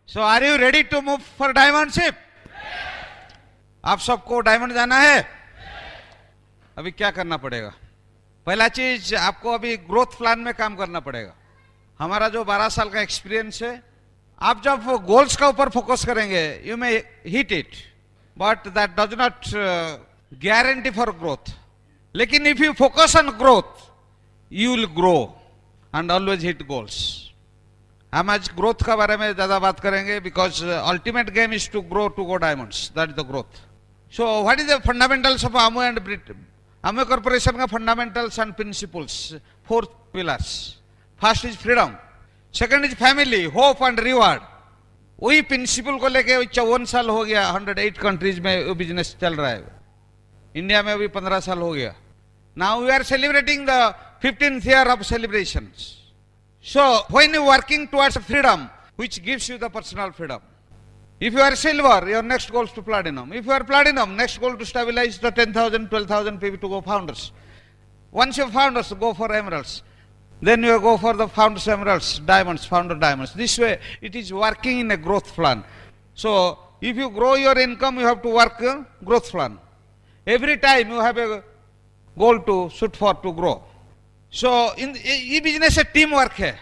So are you ready to move for diamond ship? आप सबको diamond जाना है? अभी क्या करना पड़ेगा? पहला चीज आपको अभी ग्रोथ प्लान में काम करना पड़ेगा। हमारा जो 12 साल का एक्सपीरियंस है, आप जब गोल्स का ऊपर फोकस करेंगे, you may hit it, but that does not guarantee for growth. लेकिन if you focus on growth, you will grow and always hit goals. हम आज ग्रोथ का बारे में ज्यादा बात करेंगे, because ultimate game is to go diamonds, that is the growth. So what is the fundamentals of Amway and Amway corporation का fundamentals and principles, 4 pillars. First is freedom, second is family, hope and reward. वही principal को लेके 54 साल हो गया, 108 countries में वो business चल रहा है। इंडिया में अभी 15 साल हो गया। Now we are celebrating the 15th year of celebrations. So when you are working towards freedom, which gives you the personal freedom. If you are silver, your next goal is to platinum. If you are platinum, next goal to stabilize the 10,000, 12,000 people to go founders. Once you founders, go for emeralds. Then you go for the founders emeralds, diamonds, founder diamonds. This way, it is working in a growth plan. So if you grow your income, you have to work a growth plan. Every time you have a goal to shoot for to grow. So in ये business है team work है.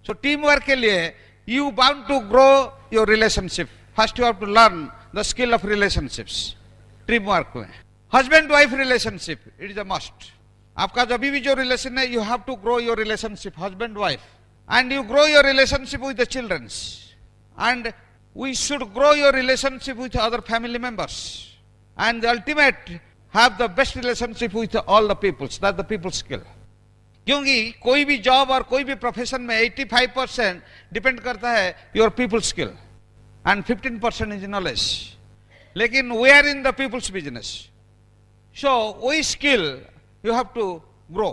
So team work के लिए you bound to grow your relationship. First you have to learn the skill of relationships. Team work में. Husband wife relationship, it is a must. आपका जब भी जो relation है, you have to grow your relationship, husband wife, and you grow your relationship with the children, and we should grow your relationship with other family members, and the ultimate have the best relationship with all the peoples. That's the people skill. क्योंकि कोई भी job और कोई भी profession में 85% depend करता है your people skill and 15% is knowledge. लेकिन we are in the people's business, so वही skill you have to grow.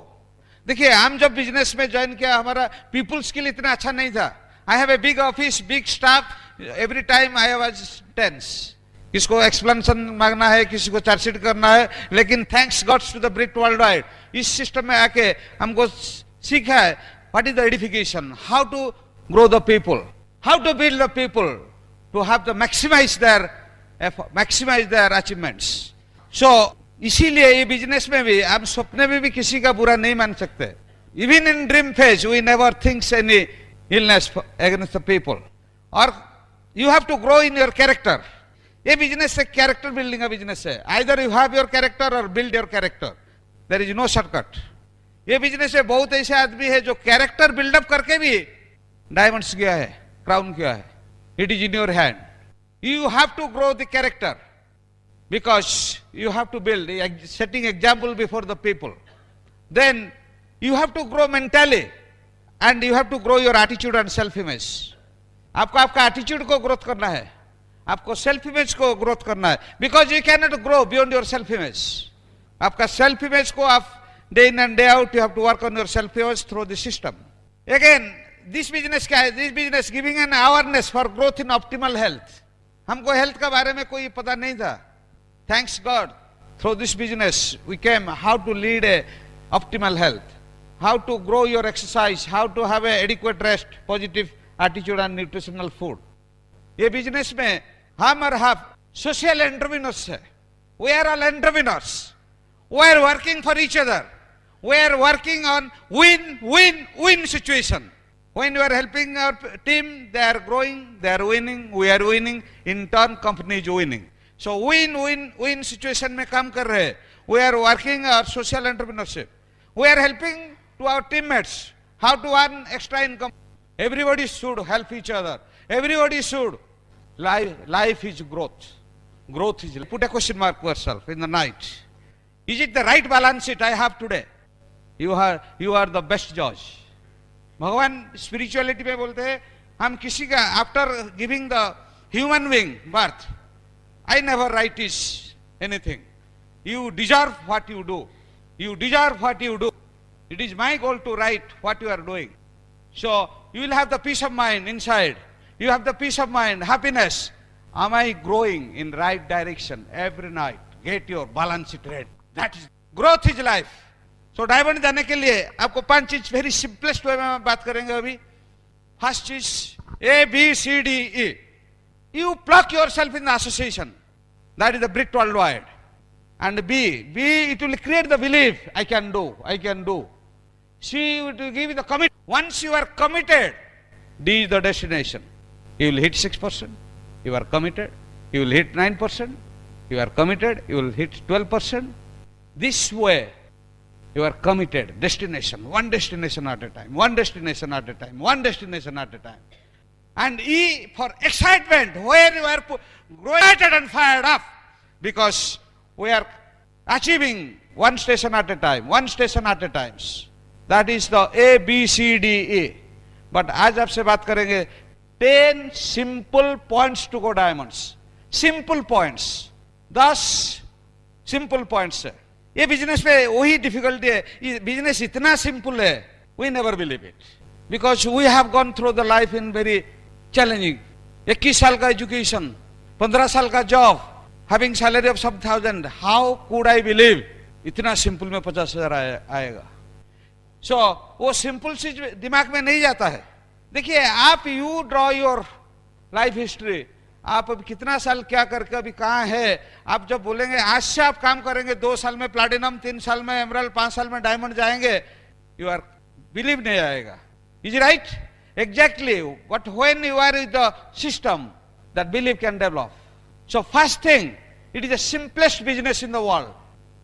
देखिए, हम जब बिजनेस में ज्वाइन किया, हमारा पीपल स्किल इतना अच्छा नहीं था। I have a big office, big staff, every time I was tense. किसको एक्सप्लेनेशन मांगना है, किसी को चार्जशीट करना है, लेकिन thanks gods to the Britt world wide इस सिस्टम में आके हमको सीखा है what is the edification, how to grow the people, how to build the people to have the maximize their achievements. So इसीलिए ये बिजनेस में भी हम सपने में भी किसी का बुरा नहीं मान सकते। Even in dream phase we never thinks any illness against the people. और you have to grow in your character. ये बिजनेस है कैरेक्टर बिल्डिंग का बिजनेस है। Either you have your character और build your character, there is no shortcut. ये business में बहुत ऐसे आदमी है जो कैरेक्टर बिल्डअप करके भी डायमंड्स किया है, क्राउन किया है। It is in your hand. You have to grow the character because you have to build setting example before the people. Then you have to grow mentally and you have to grow your attitude and self image. आपको आपका attitude को growth करना है, आपको self image को growth करना है, because you can not grow beyond your self image. आपका सेल्फ इमेज को आप day in and day out you have to work on your self image through the system. Again this business क्या है? This business giving an awareness for growth in optimal health. हमको health का बारे में कोई पता नहीं था। Thanks God through this business we came how to lead a optimal health, how to grow your exercise, how to have a adequate rest, positive attitude and nutritional food. ये business में हम और आप सोशल एंटरप्रेन्योर्स है। We are all entrepreneurs. We are working for each other. We are working on win win win situation. When you are helping our team, they are growing, they are winning, we are winning, in turn company is winning. So win win win situation में काम कर रहे हैं। We are working our social entrepreneurship. We are helping to our teammates how to earn extra income. Everybody should help each other. Everybody should. Life is growth. Growth is. Put a question mark to yourself in the night. Is it the right balance it I have today? You are the best judge. भगवान spirituality में बोलते हैं, हम किसी का after giving the human being birth, I never write is anything. You deserve what you do. You deserve what you do. It is my goal to write what you are doing. So you will have the peace of mind inside. You have the peace of mind, happiness. Am I growing in right direction every night? Get your balance it right. That is growth is life. So diamond जाने के लिए आपको 5 चीज very simplest way में बात करेंगे अभी। First चीज A B C D E। You plug yourself in the association. That is the Brit worldwide. And B, it will create the belief, I can do. C, it will give you the commit. Once you are committed, D is the destination. You will hit 6%. You are committed. You will hit 9%. You are committed. You will hit 12%. This way, you are committed. Destination. One destination at a time. One destination at a time. One destination at a time. And E for excitement, where you are excited and fired up, because we are achieving one station at a time, one station at a time. That is the A, B, C, D, E. But आज आपसे बात करेंगे 10 simple points to go diamonds. Simple points. 10 simple points है. ये business पे वही difficulty है. ये बिजनेस इतना सिंपल है, we never believe it. Because we have gone through the life in very challenging. 21 साल का एजुकेशन, 15 साल का job, having salary of some thousand. How could I believe इतना सिंपल में 50,000 आएगा? So वो सिंपल चीज दिमाग में नहीं जाता है. देखिए आप you draw your life history. आप अभी कितना साल क्या करके अभी कहाँ है. आप जब बोलेंगे आज से आप काम करेंगे, 2 साल में प्लैटिनम, 3 साल में एमरल्ड, 5 साल में डायमंड जाएंगे, यू आर बिलीव नहीं आएगा. Is right? Exactly. But when you are in the system, that belief can develop. So first thing, it is the simplest business in the world.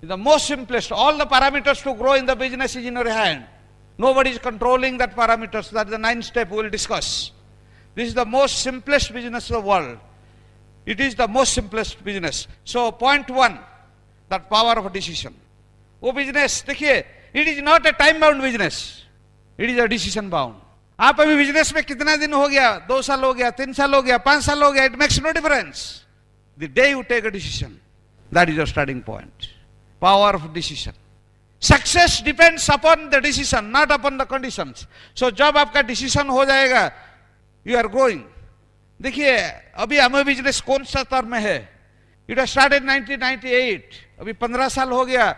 It's the most simplest. All the parameters to grow in the business is in your hand. Nobody is controlling that parameters. That is the 9th step we will discuss. This is the most simplest business in the world. It is the most simplest business. So point 1, that power of decision. वो business देखिए, it is not a time bound business. It is a decision bound. आप अभी business में कितना दिन हो गया, 2 साल हो गया, 3 साल हो गया, 5 साल हो गया, it makes no difference. The day you take a decision, that is your starting point. Power of decision. Success depends upon the decision, not upon the conditions. So जब आपका डिसीजन हो जाएगा, यू आर ग्रोइंग. देखिए अभी हमें business कौन सा स्तर में है. It has started 1998. अभी 15 साल हो गया.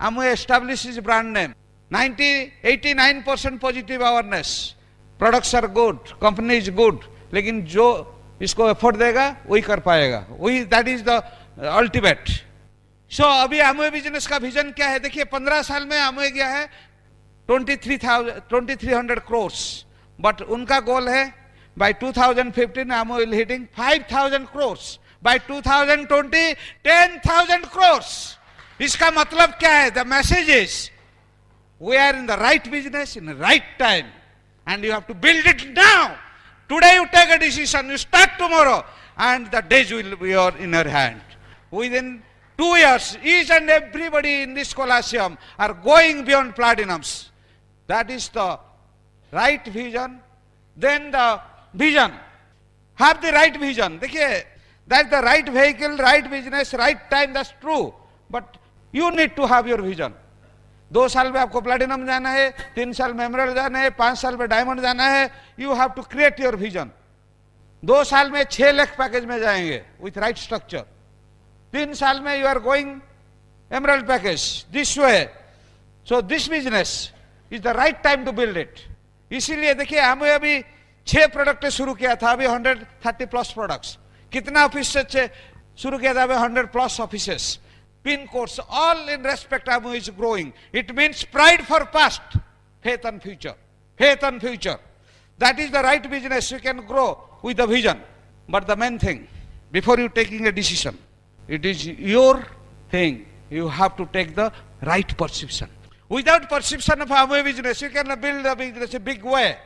हमें establish is brand name. 89% positive awareness. Products are good, company is good, लेकिन जो इसको एफर्ट देगा वही कर पाएगा. वही that is the ultimate. So अभी अमूय बिजनेस का विजन क्या है. देखिए 15 साल में अमूय गया है 2300 crores, बट उनका गोल है by 2015 Amway will hitting 5000 crores, by 2020 10,000 crores. इसका मतलब क्या है? The message is we are in the right business in the right time. And you have to build it now. Today you take a decision, you start tomorrow, and the days will be in your hand. Within 2 years, each and everybody in this Colosseum are going beyond platinums. That is the right vision. Then the vision. Have the right vision. देखिए, that's the right vehicle, right business, right time, that's true. But you need to have your vision. 2 साल में आपको platinum जाना है, 3 साल में emerald जाना है, 5 साल में डायमंड जाना है. You have to create your vision. 2 साल में 6 लाख पैकेज में जाएंगे विथ राइट स्ट्रक्चर. 3 साल में you are going emerald package this way. So this business is the right time to build it. इसीलिए देखिए हमें अभी 6 प्रोडक्ट शुरू किया था, अभी 130 प्लस प्रोडक्ट्स. कितना ऑफिस से शुरू किया था? अभी 100 plus offices. Pin codes, all in respect of is growing. It means pride for past, faith and future. Faith and future. That is the right business. You can grow with the vision. But the main thing, before you taking a decision, it is your thing. You have to take the right perception. Without perception of our business, you can build a business a big way.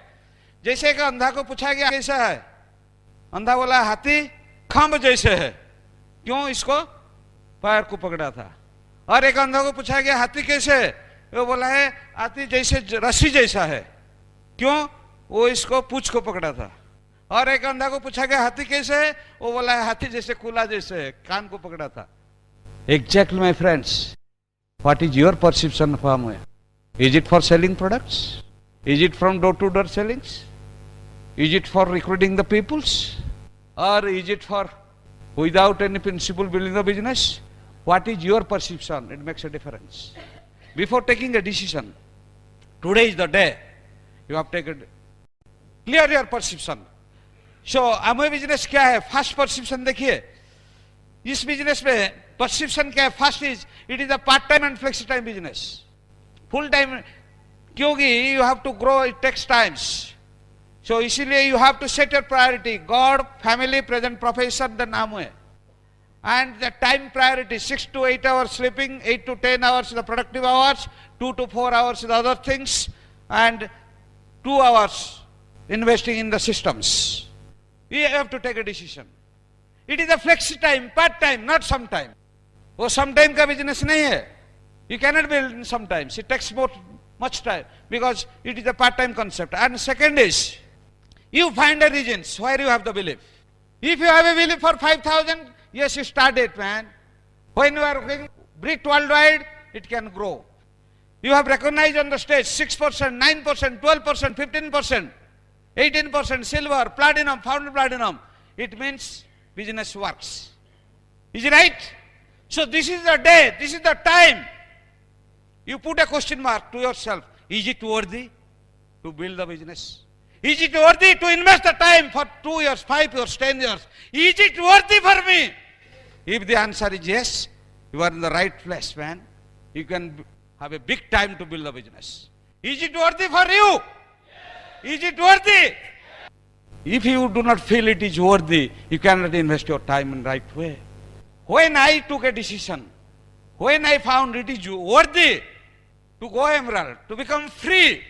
जैसे कि अंधा को पूछा गया कैसा है, अंधा बोला हाथी खंभ जैसे है. क्यों? इसको पैर को पकड़ा था. और एक अंधा को पूछा गया हाथी कैसे है, वो बोला है हाथी जैसे रस्सी जैसा है. क्यों? वो इसको पूंछ को पकड़ा था. और एक अंधा को पूछा गया हाथी कैसे है, वो बोला है हाथी जैसे कुला जैसे है, कान को पकड़ा था. Exactly, my friends. What is your perception of Amway? Is it for selling products? Is it from door-to-door sellings? Is it for recruiting the peoples? Or is it for without any principle building the business? What is your perception? It makes a difference. Before taking a decision, today is the day you have taken. Clear your perception. So Amway business क्या है? Fast perception देखिए, इस business में perception क्या है? Fast is, it is a part time and flexi time business. Full time क्योंकि you have to grow, it takes times. So इसीलिए you have to set your priority, God, family, present profession, then Amway. And the time priority, 6 to 8 hours sleeping, 8 to 10 hours the productive hours, 2 to 4 hours the other things, and 2 hours investing in the systems. You have to take a decision. It is a flexi time, part time, not sometime. वो sometime का business नहीं है. You cannot build in sometimes. It takes much time because it is a part time concept. And second is, you find the reasons where you have the belief. If you have a belief for 5,000, yes, you start it, man. When you are going brick worldwide, it can grow. You have recognized on the stage 6%, 9%, 12%, 15%, 18% silver, platinum, found platinum. It means business works. Is it right? So this is the day, this is the time. You put a question mark to yourself. Is it worthy to build the business? Is it worthy to invest the time for 2 years, 5 years, 10 years? Is it worthy for me? If the answer is yes, you are in the right place, man. You can have a big time to build a business. Is it worthy for you? Yes. Is it worthy? If you do not feel it is worthy, you cannot invest your time in the right way. When I took a decision, when I found it is worthy to go emerald, to become free,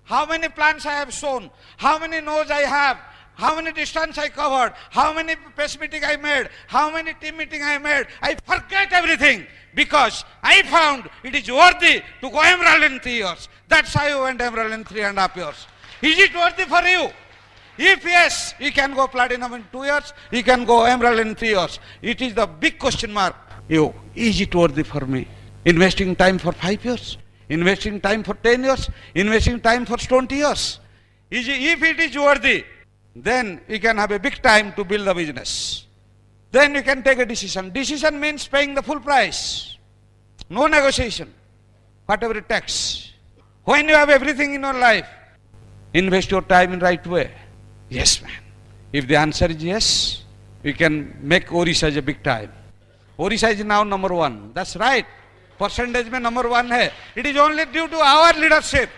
how many plants I have sown, how many nodes I have, how many distance I covered, how many press meeting I made, how many team meeting I made, I forget everything because I found it is worthy to go emerald in 3 years. That's how you went emerald in 3.5 years. Is it worthy for you? If yes, you can go platinum in 2 years, you can go emerald in 3 years. It is the big question mark. Is it worthy for me? Investing time for 5 years? Investing time for 10 years, investing time for 20 years. If it is worthy, then you can have a big time to build the business. Then you can take a decision. Decision means paying the full price. No negotiation. Whatever it takes. When you have everything in your life, invest your time in right way. Yes, man. If the answer is yes, you can make Orissa a big time. Orissa is now number 1. That's right. Percentage में number 1 है. It is only due to our leadership.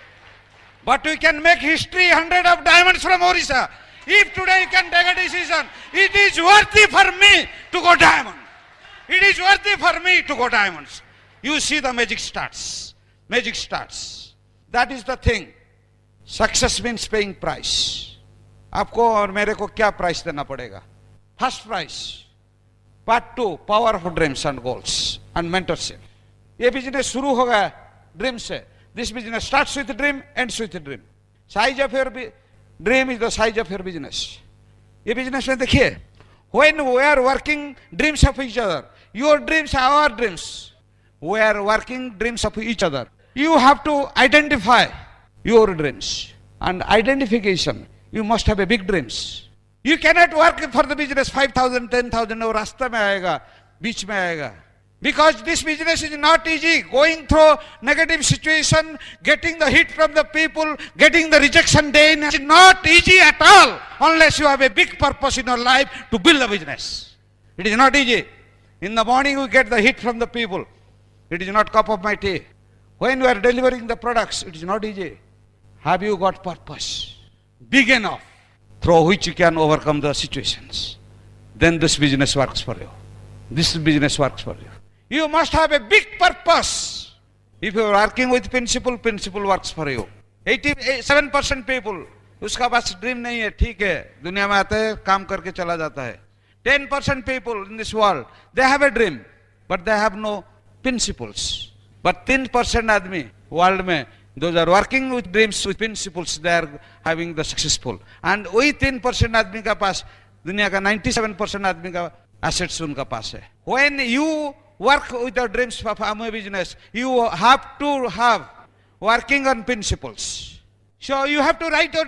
But we can make history 100 of diamonds from Odisha. If today you can take a decision, it is worthy for me to go diamond. It is worthy for me to go diamonds. You see the magic starts. Magic starts. That is the thing. Success means paying price. आपको और मेरे को क्या price देना पड़ेगा? First price. Part 2, power of dreams and goals and mentorship. ये business शुरू होगा ड्रीम से. This business starts with dream, ends with dream. Size of your dream is the size of your business. ये business में देखिए, when we are working dreams of each other, your dreams are our dreams. We are working dreams of each other. You have to identify your dreams, and identification you must have a big dreams. You cannot work for the business 5,000, 10,000 और रास्ते में आएगा, बीच में आएगा. Because this business is not easy. Going through negative situation, getting the hit from the people, getting the rejection day in, is not easy at all unless you have a big purpose in your life to build a business. It is not easy. In the morning we get the hit from the people. It is not cup of my tea. When we are delivering the products, it is not easy. Have you got purpose big enough through which you can overcome the situations? Then this business works for you. This business works for you. You must have a big purpose. If you are working with principle, principle works for you. 87% people, उसका पास dream नहीं है, ठीक है, दुनिया में आते हैं, काम करके चला जाता है. 10% people in this world, they have a dream, but they have no principles. But 10% आदमी वर्ल्ड में, those are working with dreams, with principles, they are having the successful. And वही 10% आदमी का पास, दुनिया का 97% आदमी का assets उनका पास है. When you work with your dreams for Amway business, you have to have working on principles. So you have to write your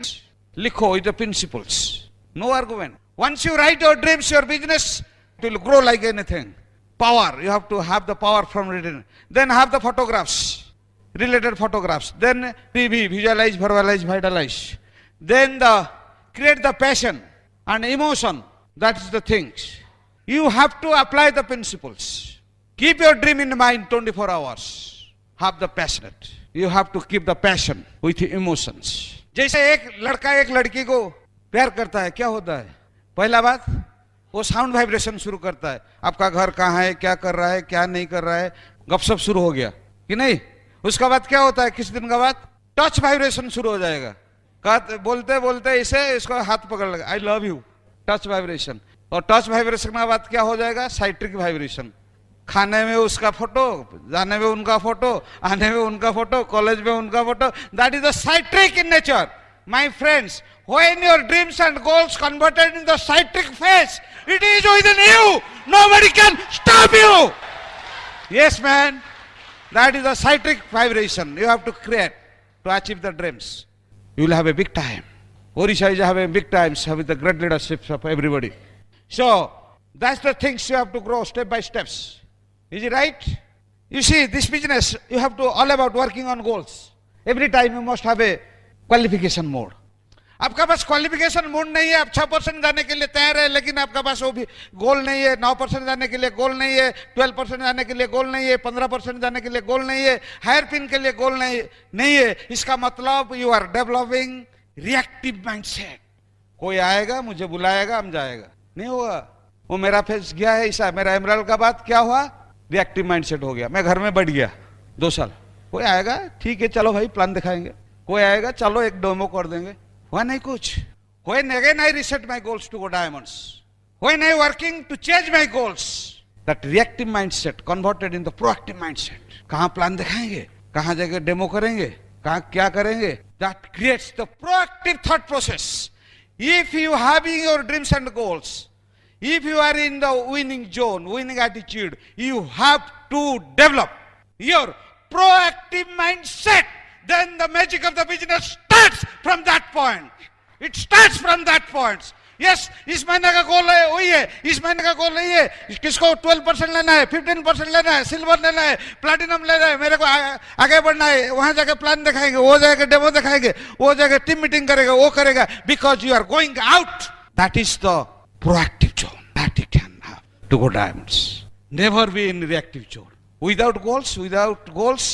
likho with the principles. No argument. Once you write your dreams, your business will grow like anything. Power. You have to have the power from written. Then have the photographs, related photographs. Then visualize, verbalize, vitalize. Then create the passion. and emotion. That is the things. You have to apply the principles. Keep your dream in mind 24 hours. Have the passionate. You have to keep the passion with emotions. जैसे एक लड़का एक लड़की को प्यार करता है, क्या होता है? पहला बात, वो साउंड वाइब्रेशन शुरू करता है. आपका घर कहाँ है, क्या कर रहा है, क्या नहीं कर रहा है, गपशप शुरू हो गया कि नहीं. उसका बाद क्या होता है? किस दिन का बाद टच वाइब्रेशन शुरू हो जाएगा. बोलते बोलते इसे इसको हाथ पकड़ लगा, I love you, touch vibration. और टच वाइब्रेशन के बाद क्या हो जाएगा? Citric vibration. खाने में उसका फोटो, जाने में उनका फोटो, आने में उनका फोटो, कॉलेज में उनका photo. That is the citric in nature. My friends, when your dreams and goals converted in the citric phase, it is within you. Nobody can stop you. Yes, man. That is the citric vibration you have to create to achieve the dreams. You will have a big time. Odisha is having big times with the great leadership of everybody. So, that's the things you have to grow step by steps. Is it right? You see, this business, you have to all about working on goals. Every time you must have a qualification mode. आपका पास qualification mode नहीं है, आप 6% जाने के लिए तैयार है, लेकिन आपका पास वो भी गोल नहीं है. 9% जाने के लिए गोल नहीं है, 12% जाने के लिए गोल नहीं है, 15% जाने के लिए गोल नहीं है, हायर पिन के लिए गोल नहीं है. इसका मतलब you are developing reactive mindset. कोई आएगा, मुझे बुलाएगा, हम जाएगा. नहीं हुआ. वो मेरा फेस गया है, ऐसा मेरा एमराल्ड का बात क्या हुआ? रिएक्टिव माइंडसेट हो गया. मैं घर में बैठ गया 2 साल. कोई आएगा, ठीक है, चलो भाई प्लान दिखाएंगे. कोई आएगा, चलो एक डेमो कर देंगे. हुआ नहीं कुछ. When again I reset my goals to go diamonds. When I working to change my goals. That reactive mindset converted in the proactive mindset. कहाँ प्लान दिखाएंगे, कहाँ जगह डेमो करेंगे, कहाँ क्या करेंगे. That creates the proactive thought process. If you having your dreams and goals, if you are in the winning zone, winning attitude, you have to develop your proactive mindset. Then the magic of the business starts from that point. It starts from that point. Yes, इस महीने का गोल है वही है, इस महीने का गोल नहीं है. किसको 12% लेना है, 15% लेना है, सिल्वर लेना है, प्लैटिनम लेना है, मेरे को आगे बढ़ना है. वहां जाके प्लान दिखाएंगे, वो जाके डेमो दिखाएंगे, वो जाके टीम मीटिंग करेगा, वो करेगा. Because you are going out. That is the proactive zone that you can have to go diamonds. Never be in reactive zone. Without goals,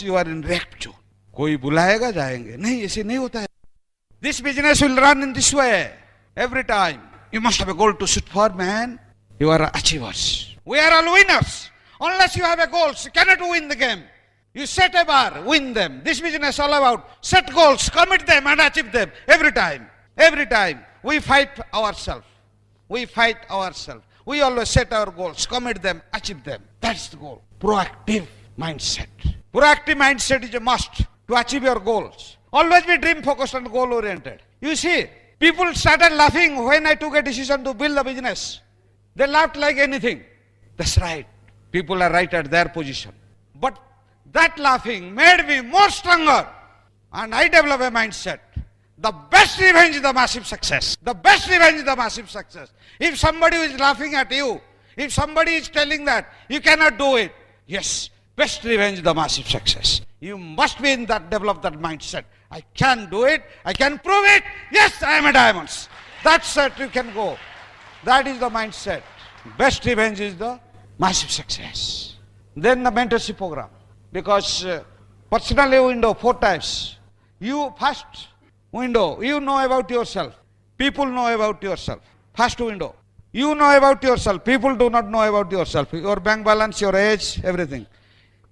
you are in reactive zone. कोई बुलाएगा, जाएंगे. नहीं, ऐसे नहीं होता है. This business will run in this way every time. You must have a goal to shoot for, man. You are achievers. We are all winners. Unless you have a goal, you cannot win the game. You set a bar, win them. This business is all about set goals, commit them and achieve them every time. Every time. We fight ourselves. We always set our goals, commit them, achieve them. That's the goal. Proactive mindset. Proactive mindset is a must to achieve your goals. Always be dream focused and goal oriented. You see, people started laughing when I took a decision to build a business. They laughed like anything. That's right. People are right at their position. But that laughing made me more stronger. And I developed a mindset. The best revenge is the massive success. The best revenge is the massive success. If somebody is laughing at you, if somebody is telling that you cannot do it, yes, best revenge is the massive success. You must be in that, develop that mindset. I can do it. I can prove it. Yes, I am a diamond. That's it. You can go. That is the mindset. Best revenge is the massive success. Then the mentorship program. Because personally window 4 times. You first window, you know about yourself. People know about yourself. First window. You know about yourself. People do not know about yourself. Your bank balance, your age, everything.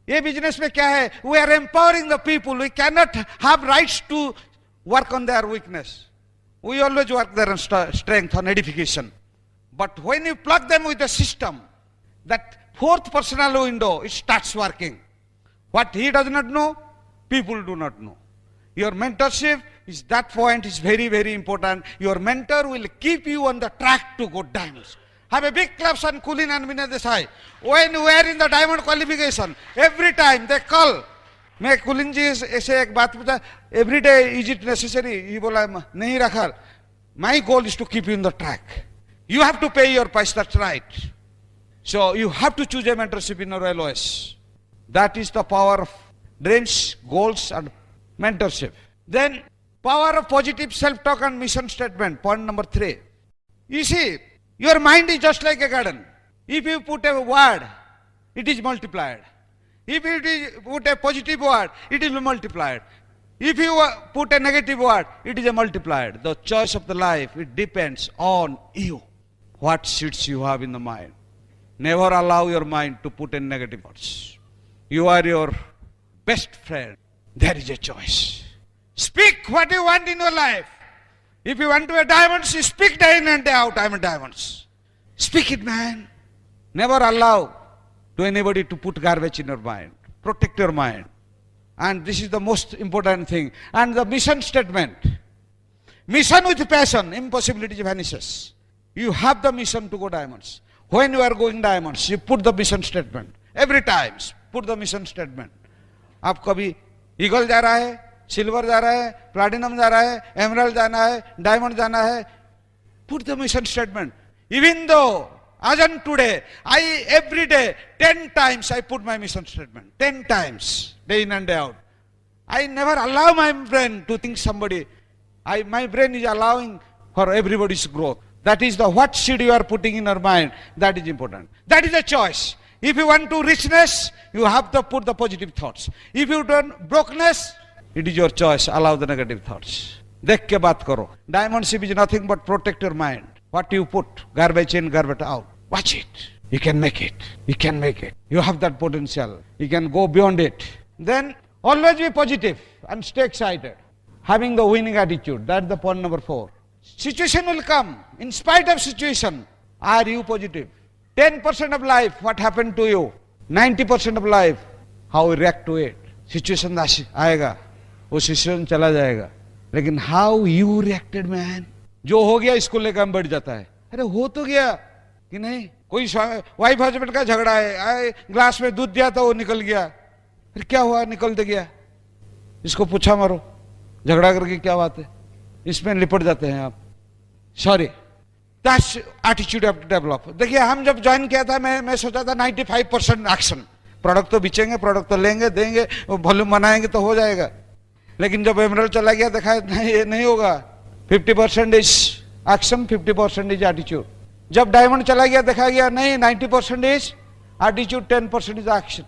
ये business में क्या है? We are empowering the people. We cannot have rights to work on their weakness. We always work their strength on edification. But when you plug them with the system, that 4th personal window, it starts working. What he does not know, people do not know. Your mentorship is that point is very, very important. Your mentor will keep you on the track to go diamonds. Have a big claps on Kulin and Vinay Desai. When we are in the diamond qualification, every time they call. मैं कुलिन जी ऐसे एक बात पूछा, every day is it necessary? ये बोला नहीं रखा. My goal is to keep you in the track. You have to pay your price, that's right. So you have to choose a mentorship in your LOS. That is the power of dreams, goals and mentorship. Then power of positive self-talk and mission statement, point number 3. You see, your mind is just like a garden. If you put a word, it is multiplied. If you put a positive word, it will be multiplied. If you put a negative word, it is a multiplied. The choice of the life, it depends on you. What seeds you have in the mind. Never allow your mind to put in negative words. You are your best friend. There is a choice. Speak what you want in your life. If you want to be diamonds, you speak day in and day out, I am a diamonds. Speak it, man. Never allow to anybody to put garbage in your mind. Protect your mind. And this is the most important thing. And the mission statement. Mission with passion, impossibility vanishes. You have the mission to go diamonds. When you are going diamonds, you put the mission statement. Every time, put the mission statement. आप कभी eagle जा रहा है, silver जा रहा है, platinum जा रहा है, एमरल्ड जाना है, डायमंड जाना है, put the mission statement. Even though, as on today, every day, 10 times I put my mission statement. 10 times, day in and day out. I never allow my brain to think somebody. My brain is allowing for everybody's growth. That is the what seed you are putting in your mind. That is important. That is a choice. If you want to richness, you have to put the positive thoughts. If you don't brokenness, it is your choice. Allow the negative thoughts. देख के बात करो. Diamondship is nothing but protect your mind. What you put, garbage in, garbage out. Watch it. You can make it. You can make it. You have that potential. You can go beyond it. Then always be positive and stay excited. Having the winning attitude. That's the point number 4. Situation will come. In spite of situation, are you positive? 10% of life, what happened to you? 90% of life, how you react to it. Situation आएगा, वो situation चला जाएगा. लेकिन how you reacted, man? जो हो गया इसको लेकर हम बढ़ जाता है. अरे हो तो गया कि नहीं? कोई वाइफ हस्बैंड का झगड़ा है, ग्लास में दूध दिया तो वो निकल गया. फिर क्या हुआ? निकल दे गया. इसको पूछा मारो, झगड़ा करके क्या बात है? इसमें लिपट जाते हैं आप. Sorry, that's attitude of develop. देखिए, हम जब ज्वाइन किया था, मैं सोचा था 95% एक्शन. प्रोडक्ट तो बेचेंगे, प्रोडक्ट तो लेंगे, देंगे, वॉल्यूम बनाएंगे तो हो जाएगा. लेकिन जब एमरल्ड चला गया, देखा नहीं, ये नहीं होगा. 50% इज एक्शन, 50% इज एटीट्यूड. जब डायमंड चला गया, देखा गया नहीं, 90% is attitude, 10% is action.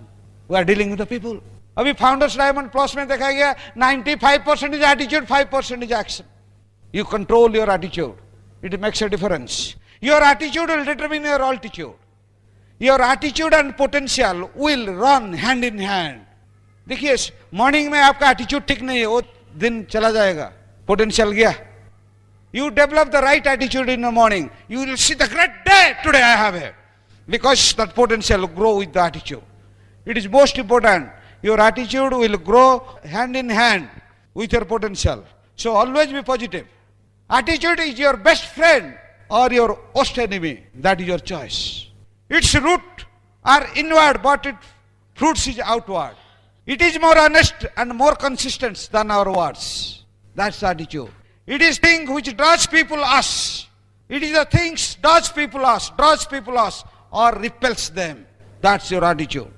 We are dealing with the people. अभी फाउंडर्स डायमंड प्लस में देखा गया 95% is attitude, 5% is action. You control your attitude. It makes a difference. Your attitude will determine your altitude. Your attitude and potential will run hand in hand. देखिए, morning में आपका attitude ठीक नहीं है, वो दिन चला जाएगा, पोटेंशियल गया. You develop the right attitude in the morning, you will see the great day today I have here. Because that potential will grow with the attitude. It is most important. Your attitude will grow hand in hand with your potential. So always be positive. Attitude is your best friend or your worst enemy. That is your choice. Its root are inward, but its fruits is outward. It is more honest and more consistent than our words. That's the attitude. It is thing which draws people us. It is the things draws people us, or repels them. That's your attitude.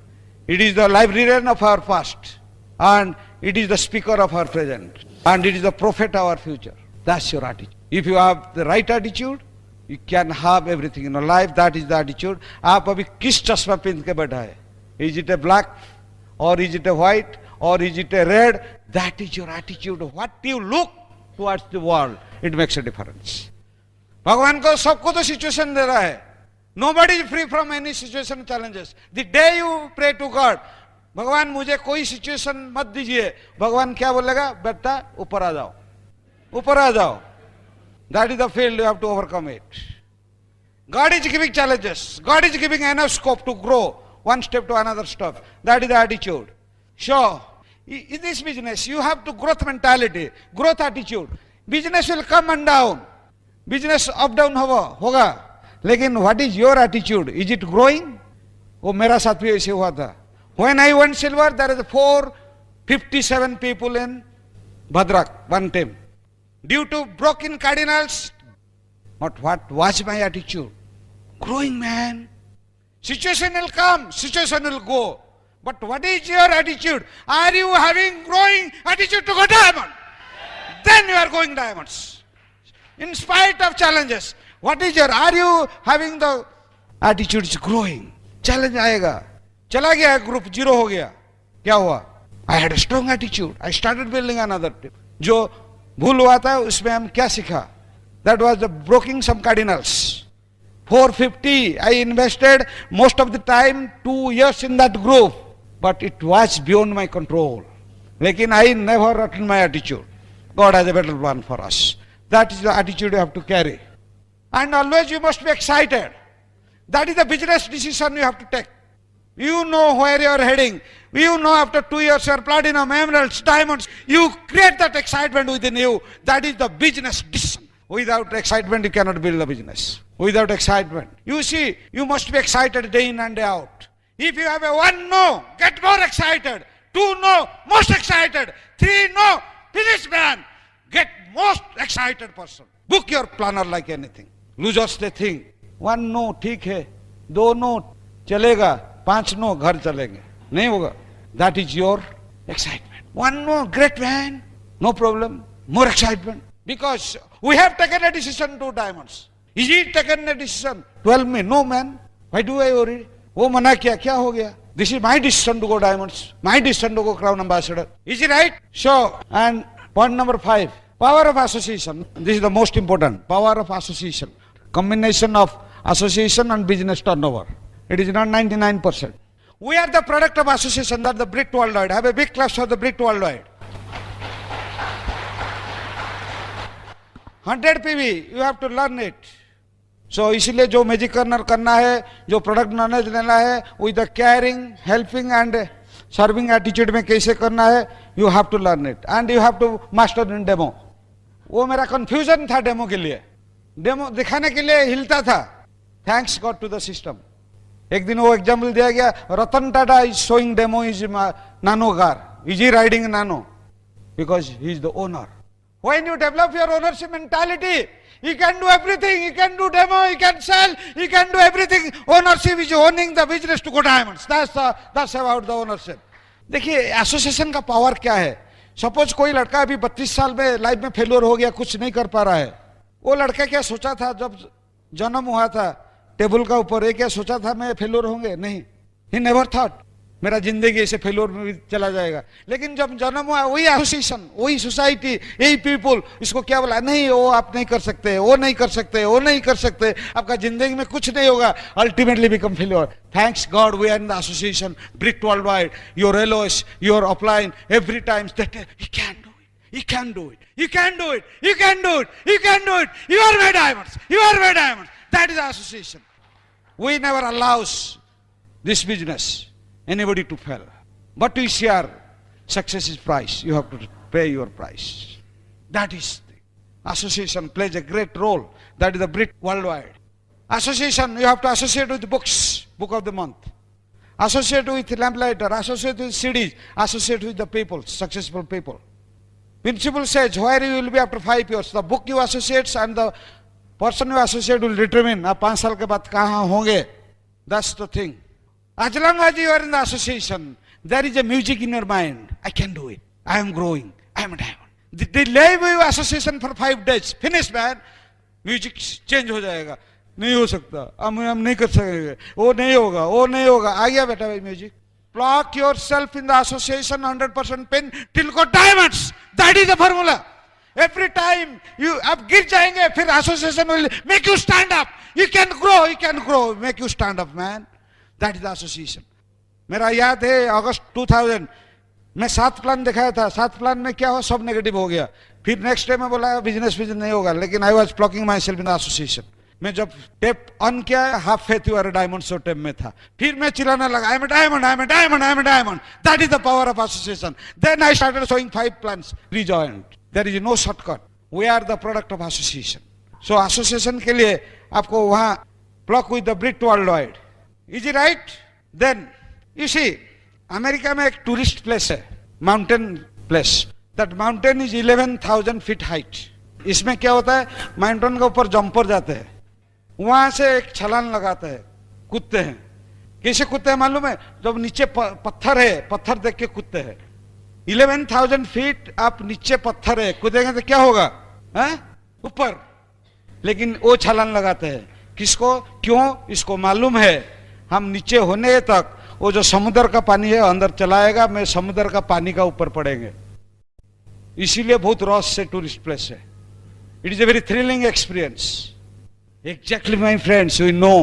It is the librarian of our past, and it is the speaker of our present, and it is the prophet of our future. That's your attitude. If you have the right attitude, you can have everything in your life. That is the attitude. आप अभी किस चश्मा पहन के बैठा है? Is it a black, or is it a white, or is it a red? That is your attitude. What you look towards the world, it makes a difference. भगवान को सबको तो सिचुएशन दे रहा है. Nobody is free from any situation challenges. The day you pray to God, भगवान मुझे कोई situation मत दीजिए, भगवान क्या बोलेगा? बेटा ऊपर आ जाओ, ऊपर आ जाओ. That is the field you have to overcome it. God is giving challenges. God is giving enough scope to grow one step to another step. That is the attitude. So, in this business, you have to growth mentality, growth attitude. Business will come and down. Business up down होगा. लेकिन what is your attitude? Is it growing? वो मेरा साथ भी ऐसे हुआ था. When I won silver, there is 457 people in Bhadrak, one team. Due to broken cardinals, but what was my attitude? Growing, man. Situation will come, situation will go. But what is your attitude? Are you having growing attitude to go diamond? Then you are going diamonds. In spite of challenges, What is your, are you having the attitude is growing? Challenge आएगा, चला गया group, zero हो गया, क्या हुआ? I had strong attitude, I started building another tip. जो भूल हुआ था उसमें हम क्या सीखा? That was the broking some cardinals. 450 I invested most of the time 2 years in that group, but it was beyond my control. लेकिन I never rotted my attitude. God has a better plan for us. That is the attitude you have to carry. And always you must be excited. That is the business decision you have to take. You know where you are heading. You know after 2 years you are platinum, emeralds, diamonds. You create that excitement within you. That is the business decision. Without excitement you cannot build a business. Without excitement. You see, you must be excited day in and day out. If you have a 1 no, get more excited. 2 no, most excited. 3 no, businessman. Get most excited person. Book your planner like anything. Losers they think. 1 no ठीक है, 2 no चलेगा, 5 no घर चलेंगे, नहीं होगा. That is your excitement. 1 no, great man, no problem, more excitement. Because we have taken a decision to diamonds. Is it taken a decision? Tell me, no man. Why do I worry? वो मना किया, क्या हो गया? This is my decision to go diamonds. My decision to go crown ambassador. Is it right? So, and point number 5, power of association. This is the most important. Power of association. Combination of association and business turnover. It is not 99%. We are the product of association, that the Brit worldwide. Have a big class for the Brit worldwide. 100 PV, you have to learn it. So इसलिए जो magic corner करना है, जो product knowledge लेना है, with the caring, helping and serving attitude में कैसे करना है, you have to learn it and you have to master in demo. वो मेरा कंफ्यूजन था डेमो के लिए, डेमो दिखाने के लिए हिलता था. Thanks God to the system. एक दिन वो एग्जाम्पल दिया गया, Ratan Tata is showing demo is Nano car. Is he riding Nano? Because he is the owner. When you develop your ownership mentality, you can do everything. You can do demo, you can sell, you can do everything. Ownership is owning the business to go diamonds. That's about the ownership. देखिए association का power क्या है. Suppose कोई लड़का अभी 32 साल में life में फेलियर हो गया, कुछ नहीं कर पा रहा है. वो लड़का क्या सोचा था जब जन्म हुआ था टेबल का ऊपर, ये क्या सोचा था मैं फेलियर होंगे? नहीं. ही नेवर थॉट मेरा जिंदगी ऐसे फेलियर में भी चला जाएगा. लेकिन जब जन्म हुआ, वही एसोसिएशन, वही सोसाइटी, यही पीपल इसको क्या बोला, नहीं वो आप नहीं कर सकते, वो नहीं कर सकते, वो नहीं कर सकते, आपका जिंदगी में कुछ नहीं होगा. Ultimately become failure. Thanks God we are in the association Britt world wide. Your LOS, your upline, every time that you can do it, you can do it, you can do it, you can do it, you can do it. You are my diamonds, you are my diamonds. That is the association. We never allows this business anybody to fail. But we share success is price. You have to pay your price. That is the association plays a great role. That is the Brit worldwide. Association, you have to associate with books, book of the month. Associate with lamplighter, associate with CDs, associate with the people, successful people. Principle says where you will be after 5 years. The book you associate and the person you associate will determine आप 5 साल के बाद कहाँ होंगे. That's the thing. As long as you are in the association, there is a music in your mind. I can do it. I am growing. I am a diamond. They leave you association for 5 days. Finish man. Music change हो जाएगा. नहीं हो सकता. हम नहीं कर सकेंगे. वो नहीं होगा. वो नहीं होगा. आ गया बेटा भाई music. Block yourself in the association 100% pin till go diamonds. That is the formula. Every time you अब गिर जाएंगे, फिर association will make you stand up. You can grow. You can grow. Make you stand up man. That is the association. मेरा याद है अगस्त 2000 मैं 7 plan दिखाया था. 7 प्लान में क्या हुआ, सब नेगेटिव हो गया. फिर नेक्स्ट डे में बोला बिजनेस नहीं होगा, लेकिन I was blocking myself in the association. मैं जब टेप ऑन किया, half faith you are diamond show tape में था. फिर मैं चिल्लाने लगा, I am a diamond, I am a diamond, I am a diamond. That is the power of association. Then I started showing 5 plans, rejoined. There is no shortcut. We are the product of association. So association के लिए आपको वहां block with the Britt world wide. Is it right? Then you see America में एक tourist place है, mountain place. That mountain is 11,000 feet height. इसमें क्या होता है, माउंटेन के ऊपर जंपर जाते हैं, वहां से एक छलांग लगाते हैं, कूदते हैं. कैसे कूदते हैं मालूम है? जब नीचे पत्थर है, पत्थर देख के कूदते हैं. 11,000 फीट आप नीचे पत्थर है, कूदेंगे तो क्या होगा? ऊपर लेकिन वो छलांग लगाते हैं। किसको, क्यों? इसको मालूम है हम नीचे होने तक वो जो समुद्र का पानी है अंदर चलाएगा, मैं समुद्र का पानी का ऊपर पड़ेंगे। इसीलिए बहुत रस से टूरिस्ट प्लेस है। It is a very thrilling experience. Exactly my friends, we know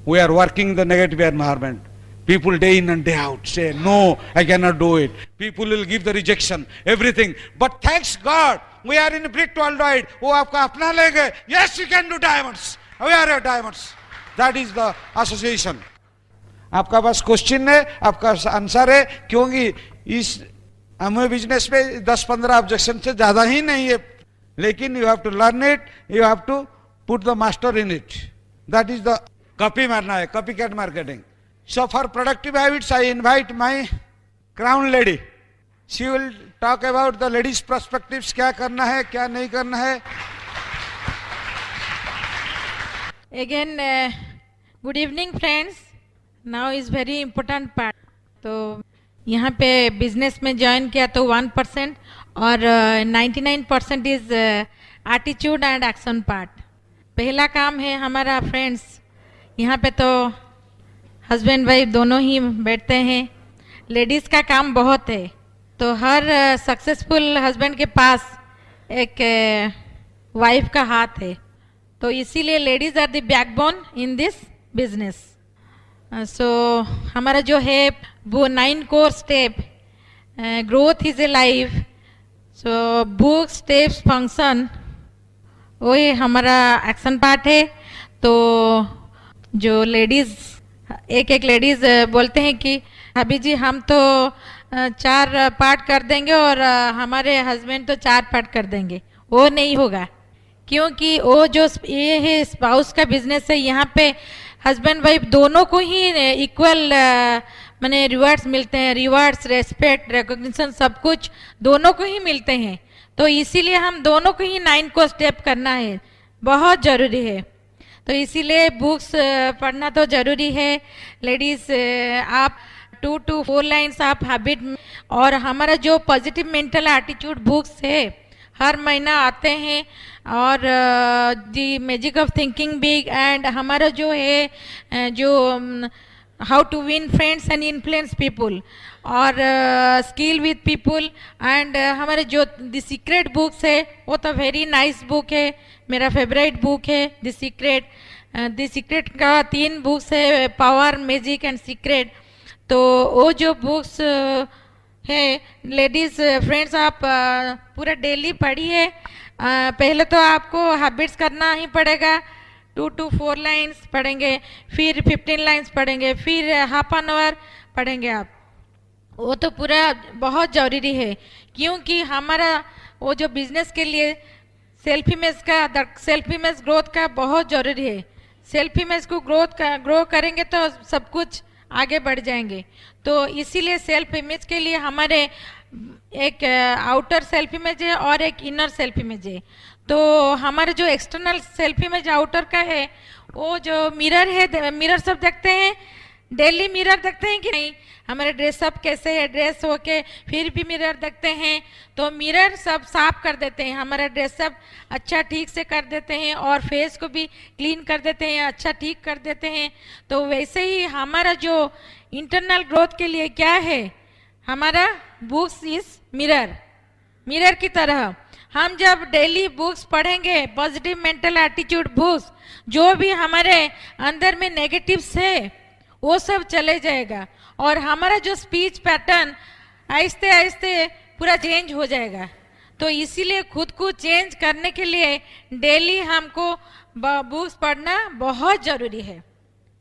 we are working the negative environment. People day in and day out say, no, I cannot do it. People will give the rejection, everything. But thanks God, we are in brick worldwide. वो आपका अपना लेंगे. Yes, you can do diamonds. We are your diamonds. That is the association. आपका पास question है, आपका answer है, क्योंकि इस हमें बिजनेस में 10-15 ऑब्जेक्शन से ज्यादा ही नहीं है, लेकिन you have to learn it, you have to put the master in it. That is the copy मारना है, copy cat marketing. So for productive habits, I invite my crown lady. She will talk about the ladies' perspectives. क्या करना है, क्या नहीं करना है. Again, good evening, friends. Now is very important part. तो यहाँ पे बिजनेस में ज्वाइन किया तो 1% और 99% is attitude and action part. पहला काम है हमारा फ्रेंड्स, यहाँ पे तो हस्बैंड वाइफ दोनों ही बैठते हैं. लेडीज़ का काम बहुत है, तो हर सक्सेसफुल हस्बैंड के पास एक वाइफ का हाथ है. तो इसीलिए ladies are the backbone in this business. So हमारा जो है वो 9 core step, growth is a life, so book steps function, वही हमारा एक्शन पार्ट है. तो जो लेडीज़ एक लेडीज बोलते हैं कि अभी जी हम तो 4 पार्ट कर देंगे और हमारे हस्बैंड तो 4 पार्ट कर देंगे. वो नहीं होगा, क्योंकि वो जो ये है स्पाउस का बिजनेस है, यहाँ पे हस्बैंड वाइफ दोनों को ही इक्वल माने रिवार्ड्स मिलते हैं. रिवार्ड्स, रेस्पेक्ट, रिकॉग्निशन, सब कुछ दोनों को ही मिलते हैं. तो इसीलिए हम दोनों को ही 9 को स्टेप करना है, बहुत ज़रूरी है. तो इसीलिए बुक्स पढ़ना तो ज़रूरी है. लेडीज़ आप 2 to 4 लाइन्स आप हैबिट, और हमारा जो पॉजिटिव मेंटल एटीट्यूड बुक्स है हर महीना आते हैं, और the magic of thinking big and हमारा जो है जो how to win friends and influence people और स्किल विद पीपल एंड हमारे जो द सीक्रेट बुक्स है वो तो वेरी नाइस बुक है, मेरा फेवरेट बुक है द सीक्रेट. द सीक्रेट का 3 बुक्स है, पावर, मैजिक एंड सीक्रेट. तो वो जो बुक्स है लेडीज़ फ्रेंड्स आप पूरा डेली पढ़िए. पहले तो आपको हैबिट्स करना ही पड़ेगा. 2 to 4 लाइन्स पढ़ेंगे, फिर 15 लाइन्स पढ़ेंगे, फिर हाफ एन आवर पढ़ेंगे आप. वो तो पूरा बहुत ज़रूरी है, क्योंकि हमारा वो जो बिजनेस के लिए सेल्फ इमेज ग्रोथ का बहुत ज़रूरी है. सेल्फ इमेज को ग्रो करेंगे तो सब कुछ आगे बढ़ जाएंगे. तो इसीलिए सेल्फ इमेज के लिए हमारे एक आउटर सेल्फ इमेज है और एक इनर सेल्फ इमेज है. तो हमारे जो एक्सटर्नल सेल्फ इमेज आउटर का है, वो जो मिरर है, मिरर सब देखते हैं, डेली मिरर देखते हैं कि नहीं, हमारे ड्रेसअप कैसे है, ड्रेस होके फिर भी मिरर देखते हैं. तो मिरर सब साफ कर देते हैं, हमारा ड्रेसअप अच्छा ठीक से कर देते हैं और फेस को भी क्लीन कर देते हैं, अच्छा ठीक कर देते हैं. तो वैसे ही हमारा जो इंटरनल ग्रोथ के लिए क्या है, हमारा बुक्स इज मिरर की तरह. हम जब डेली बुक्स पढ़ेंगे, पॉजिटिव मेंटल एटीट्यूड बुक्स, जो भी हमारे अंदर में नेगेटिव्स है वो सब चले जाएगा, और हमारा जो स्पीच पैटर्न आहिस्ते आहिस्ते पूरा चेंज हो जाएगा. तो इसीलिए खुद को चेंज करने के लिए डेली हमको बुक्स पढ़ना बहुत ज़रूरी है.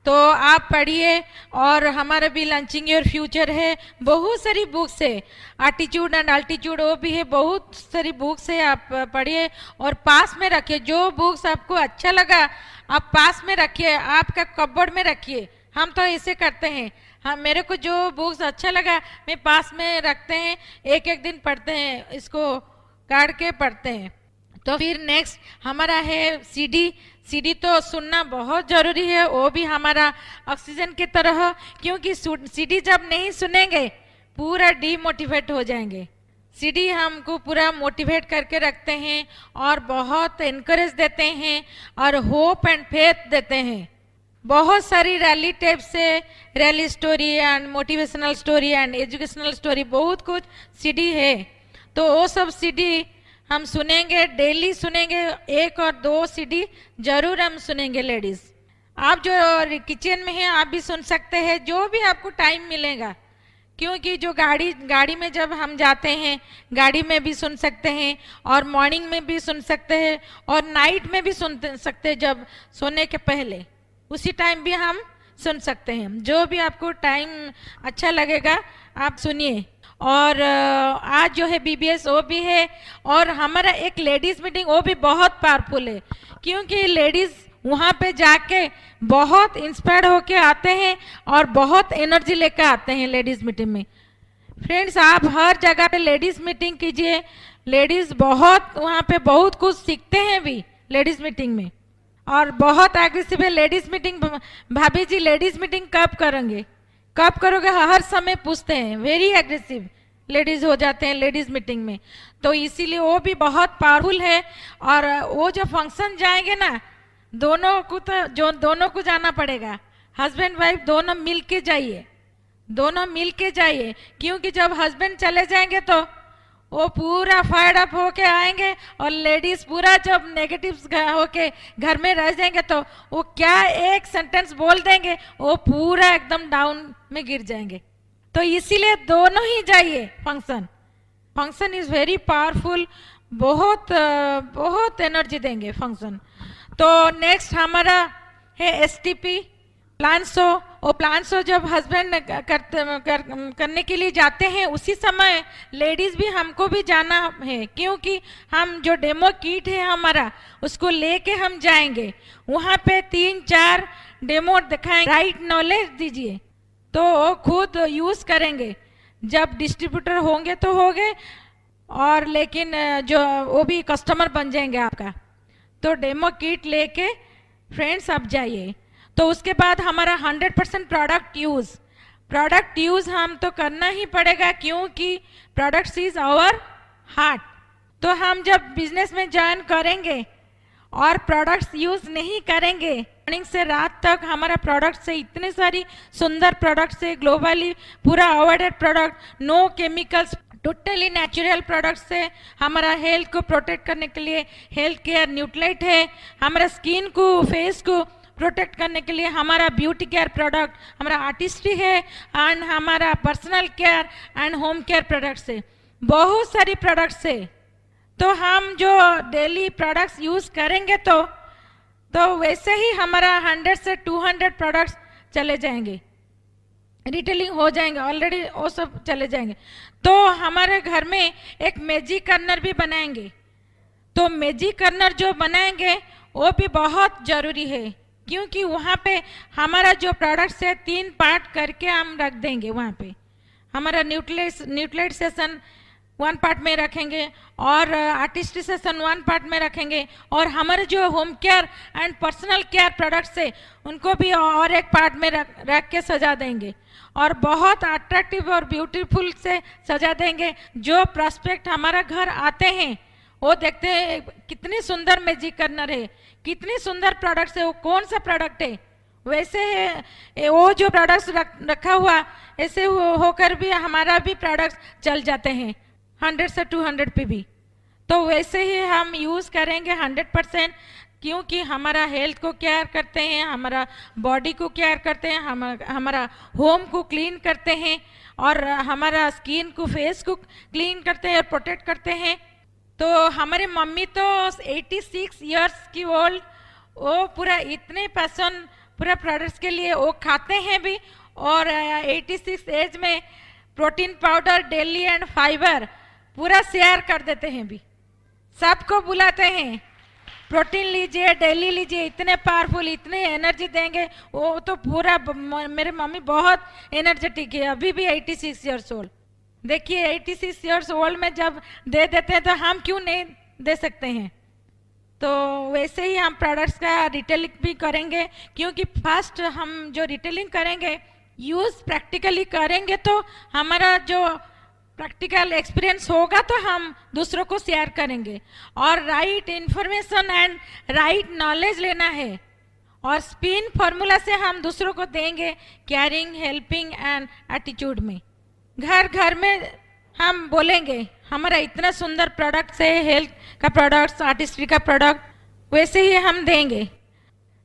तो आप पढ़िए, और हमारा भी लॉन्चिंग योर फ्यूचर है, बहुत सारी बुक्स है, एटीट्यूड एंड अल्टीट्यूड वो भी है, बहुत सारी बुक्स है. आप पढ़िए और पास में रखिए. जो बुक्स आपको अच्छा लगा आप पास में रखिए, आपका कपबोर्ड में रखिए. हम तो ऐसे करते हैं, हम मेरे को जो बुक्स अच्छा लगा मैं पास में रखते हैं, एक दिन पढ़ते हैं, इसको काट के पढ़ते हैं. तो फिर नेक्स्ट हमारा है सीडी तो सुनना बहुत ज़रूरी है, वो भी हमारा ऑक्सीजन की तरह, क्योंकि सीडी जब नहीं सुनेंगे पूरा डीमोटिवेट हो जाएंगे. सीडी हमको पूरा मोटिवेट करके रखते हैं और बहुत इनकरेज देते हैं और होप एंड फेथ देते हैं। बहुत सारी रैली टेप से rally story and motivational story and educational story बहुत कुछ सीडी है। तो वो सब सीडी हम सुनेंगे, डेली सुनेंगे, 1 और 2 सीडी जरूर हम सुनेंगे लेडीज। आप जो किचन में हैं आप भी सुन सकते हैं, जो भी आपको टाइम मिलेगा, क्योंकि जो गाड़ी में जब हम जाते हैं गाड़ी में भी सुन सकते हैं और मॉर्निंग में भी सुन सकते हैं और नाइट में भी सुन सकते हैं, जब सोने के पहले उसी टाइम भी हम सुन सकते हैं। जो भी आपको टाइम अच्छा लगेगा आप सुनिए। और आज जो है बीबीएस वो भी है और हमारा एक लेडीज मीटिंग वो भी बहुत पावरफुल है, क्योंकि लेडीज वहाँ पे जाके बहुत इंस्पायर्ड होके आते हैं और बहुत एनर्जी लेकर आते हैं लेडीज मीटिंग में। फ्रेंड्स, आप हर जगह पे लेडीज मीटिंग कीजिए, लेडीज बहुत वहाँ पे बहुत कुछ सीखते हैं भी लेडीज मीटिंग में और बहुत एग्रेसिव है लेडीज मीटिंग। भाभी जी लेडीज मीटिंग कब करेंगे, कब करोगे, हर समय पूछते हैं, वेरी एग्रेसिव लेडीज हो जाते हैं लेडीज मीटिंग में। तो इसीलिए वो भी बहुत पावरफुल है। और वो जो फंक्शन जाएंगे ना, दोनों को जाना पड़ेगा, हस्बैंड वाइफ दोनों मिल के जाइए, दोनों मिल के जाइए, क्योंकि जब हस्बैंड चले जाएंगे तो वो पूरा फायर अप होके आएंगे और लेडीज पूरा जब नेगेटिव होके घर में रह जाएंगे तो वो क्या एक सेंटेंस बोल देंगे वो पूरा एकदम डाउन में गिर जाएंगे। तो इसीलिए दोनों ही जाइए फंक्शन इज वेरी पावरफुल, बहुत एनर्जी देंगे फंक्शन। तो नेक्स्ट हमारा है एसटीपी प्लान शो। वो प्लान शो जब हस्बैंड करने के लिए जाते हैं उसी समय लेडीज भी हमको भी जाना है, क्योंकि हम जो डेमो किट है हमारा उसको लेके हम जाएंगे, वहाँ पे 3-4 डेमो दिखाएंगे, राइट नॉलेज दीजिए तो वो खुद यूज करेंगे। जब डिस्ट्रीब्यूटर होंगे तो होंगे और लेकिन जो वो भी कस्टमर बन जाएंगे आपका। तो डेमो किट लेके फ्रेंड्स आप जाइए। तो उसके बाद हमारा 100% प्रोडक्ट यूज हम तो करना ही पड़ेगा, क्योंकि प्रोडक्ट्स इज आवर हार्ट। तो हम जब बिजनेस में ज्वाइन करेंगे और प्रोडक्ट्स यूज नहीं करेंगे, मॉर्निंग से रात तक हमारा प्रोडक्ट से इतने सारी सुंदर प्रोडक्ट से ग्लोबली पूरा awarded product, no chemicals, totally natural product से हमारा हेल्थ को प्रोटेक्ट करने के लिए हेल्थ केयर न्यूट्राइट है, हमारा स्किन को फेस को प्रोटेक्ट करने के लिए हमारा ब्यूटी केयर प्रोडक्ट, हमारा आर्टिस्ट्री है एंड हमारा personal care and home care products है, बहुत सारी प्रोडक्ट्स है। तो हम जो डेली प्रोडक्ट्स यूज करेंगे तो वैसे ही हमारा 100 से 200 प्रोडक्ट्स चले जाएंगे, रिटेलिंग हो जाएंगे, ऑलरेडी वो सब चले जाएंगे। तो हमारे घर में एक मैजिक कर्नर भी बनाएंगे। तो मैजिक कर्नर जो बनाएंगे वो भी बहुत जरूरी है, क्योंकि वहाँ पे हमारा जो प्रोडक्ट्स है 3 पार्ट करके हम रख देंगे। वहाँ पे हमारा न्यूट्राइट सेशन 1 पार्ट में रखेंगे और आर्टिस्ट्री सेशन 1 पार्ट में रखेंगे और हमारे जो home care and personal care products है उनको भी और एक पार्ट में रख के सजा देंगे और बहुत अट्रैक्टिव और ब्यूटीफुल से सजा देंगे। जो प्रोस्पेक्ट हमारा घर आते हैं वो देखते हैं कितनी सुंदर मैजिक कर्नर है, कितनी सुंदर प्रोडक्ट्स है, वो कौन सा प्रोडक्ट है। वैसे है वो जो प्रोडक्ट्स रखा हुआ ऐसे होकर भी हमारा भी प्रोडक्ट्स चल जाते हैं 100 से 200 पे भी। तो वैसे ही हम यूज करेंगे 100%, क्योंकि हमारा हेल्थ को केयर करते हैं, हमारा बॉडी को केयर करते हैं, हमारा होम को क्लीन करते हैं और हमारा स्किन को फेस को क्लीन करते हैं और प्रोटेक्ट करते हैं। तो हमारे मम्मी तो 86 इयर्स की ओल्ड, वो पूरा इतने पैशन पूरा प्रोडक्ट्स के लिए वो खाते हैं भी और 86 एज में protein powder daily and fibre पूरा शेयर कर देते हैं भी, सबको बुलाते हैं प्रोटीन लीजिए, डेली लीजिए, इतने पावरफुल, इतने एनर्जी देंगे। वो तो पूरा मेरे मम्मी बहुत एनर्जेटिक है, अभी भी 86 इयर्स ओल्ड। देखिए 86 इयर्स ओल्ड में जब दे देते हैं तो हम क्यों नहीं दे सकते हैं। तो वैसे ही हम प्रोडक्ट्स का रिटेलिंग भी करेंगे, क्योंकि फर्स्ट हम जो रिटेलिंग करेंगे यूज प्रैक्टिकली करेंगे तो हमारा जो प्रैक्टिकल एक्सपीरियंस होगा तो हम दूसरों को शेयर करेंगे, और right information and right knowledge लेना है, और स्पिन फॉर्मूला से हम दूसरों को देंगे केयरिंग, हेल्पिंग एंड एटीट्यूड में। घर घर में हम बोलेंगे हमारा इतना सुंदर प्रोडक्ट्स है, हेल्थ का प्रोडक्ट्स, आर्टिस्ट्री का प्रोडक्ट, वैसे ही हम देंगे।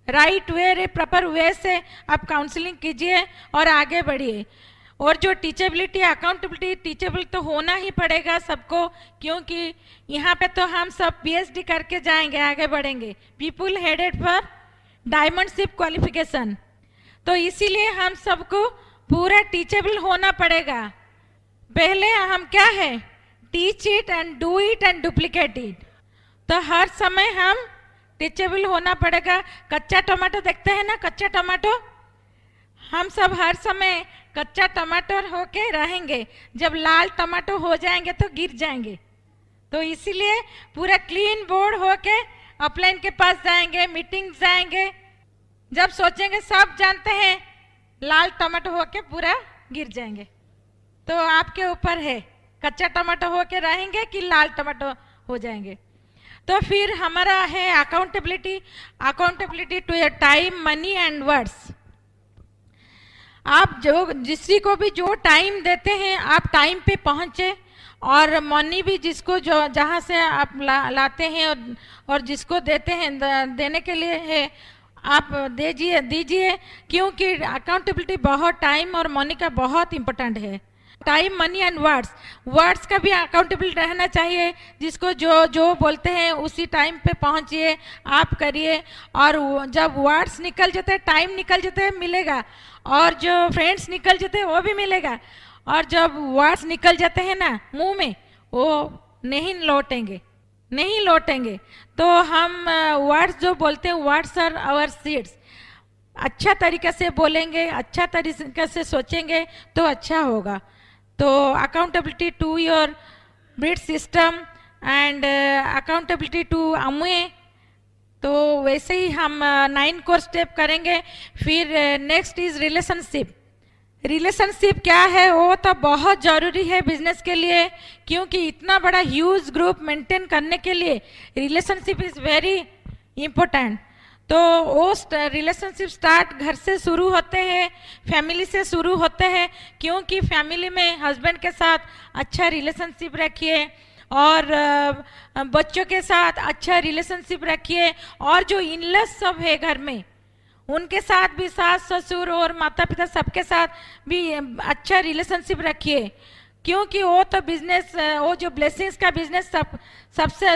राइट वे, प्रॉपर वे से आप काउंसलिंग कीजिए और आगे बढ़िए। और जो टीचेबिलिटी, अकाउंटेबिलिटी, टीचेबल तो होना ही पड़ेगा सबको, क्योंकि यहाँ पे तो हम सब PhD करके जाएंगे, आगे बढ़ेंगे। पीपुल हेडेड फॉर डायमंडशिप क्वालिफिकेशन, तो इसीलिए हम सबको पूरा टीचेबल होना पड़ेगा। पहले हम क्या है, teach it and do it and duplicate it, तो हर समय हम टीचेबल होना पड़ेगा। कच्चा टमाटो देखते हैं ना, कच्चा टमाटो, हम सब हर समय कच्चा टमाटर होके रहेंगे, जब लाल टमाटो हो जाएंगे तो गिर जाएंगे। तो इसीलिए पूरा क्लीन बोर्ड होके अपलाइन के पास जाएंगे, मीटिंग जाएंगे, जब सोचेंगे सब जानते हैं, लाल टमाटो होके पूरा गिर जाएंगे। तो आपके ऊपर है, कच्चा टमाटो होके रहेंगे कि लाल टमाटो हो जाएंगे। तो फिर हमारा है accountability, accountability to your time, money and words. आप जो जिसी को भी जो टाइम देते हैं, आप टाइम पे पहुंचे, और मनी भी जिसको जो जहाँ से आप लाते हैं और जिसको देते हैं, देने के लिए है, आप दीजिए, क्योंकि अकाउंटेबिलिटी बहुत टाइम और मनी का बहुत इम्पोर्टेंट है। Time, money and words, words का भी अकाउंटेबल रहना चाहिए, जिसको जो जो बोलते हैं उसी टाइम पे पहुंचिए, आप करिए। और जब वर्ड्स निकल जाते हैं, टाइम निकल जाते हैं, मिलेगा, और जो फ्रेंड्स निकल जाते हैं वो भी मिलेगा, और जब वर्ड्स निकल जाते हैं ना मुंह में, वो नहीं लौटेंगे। तो हम वर्ड्स जो बोलते हैं, वर्ड्स आर आवर सीड्स। अच्छा तरीके से बोलेंगे, अच्छा तरीके से सोचेंगे तो अच्छा होगा। तो accountability to your Britt system and accountability to Amway, तो वैसे ही हम 9 कोर स्टेप करेंगे। फिर नेक्स्ट इज रिलेशनशिप। रिलेशनशिप क्या है, वो तो बहुत ज़रूरी है बिजनेस के लिए, क्योंकि इतना बड़ा ह्यूज ग्रुप मेंटेन करने के लिए रिलेशनशिप इज़ वेरी इम्पोर्टेंट। तो वो रिलेशनशिप स्टार्ट घर से शुरू होते हैं, फैमिली से शुरू होते हैं, क्योंकि फैमिली में हस्बैंड के साथ अच्छा रिलेशनशिप रखिए, और बच्चों के साथ अच्छा रिलेशनशिप रखिए, और जो इनलॉज सब है घर में, उनके साथ भी, सास ससुर और माता पिता सबके साथ भी अच्छा रिलेशनशिप रखिए, क्योंकि वो तो बिजनेस, वो जो ब्लेसिंग्स का बिजनेस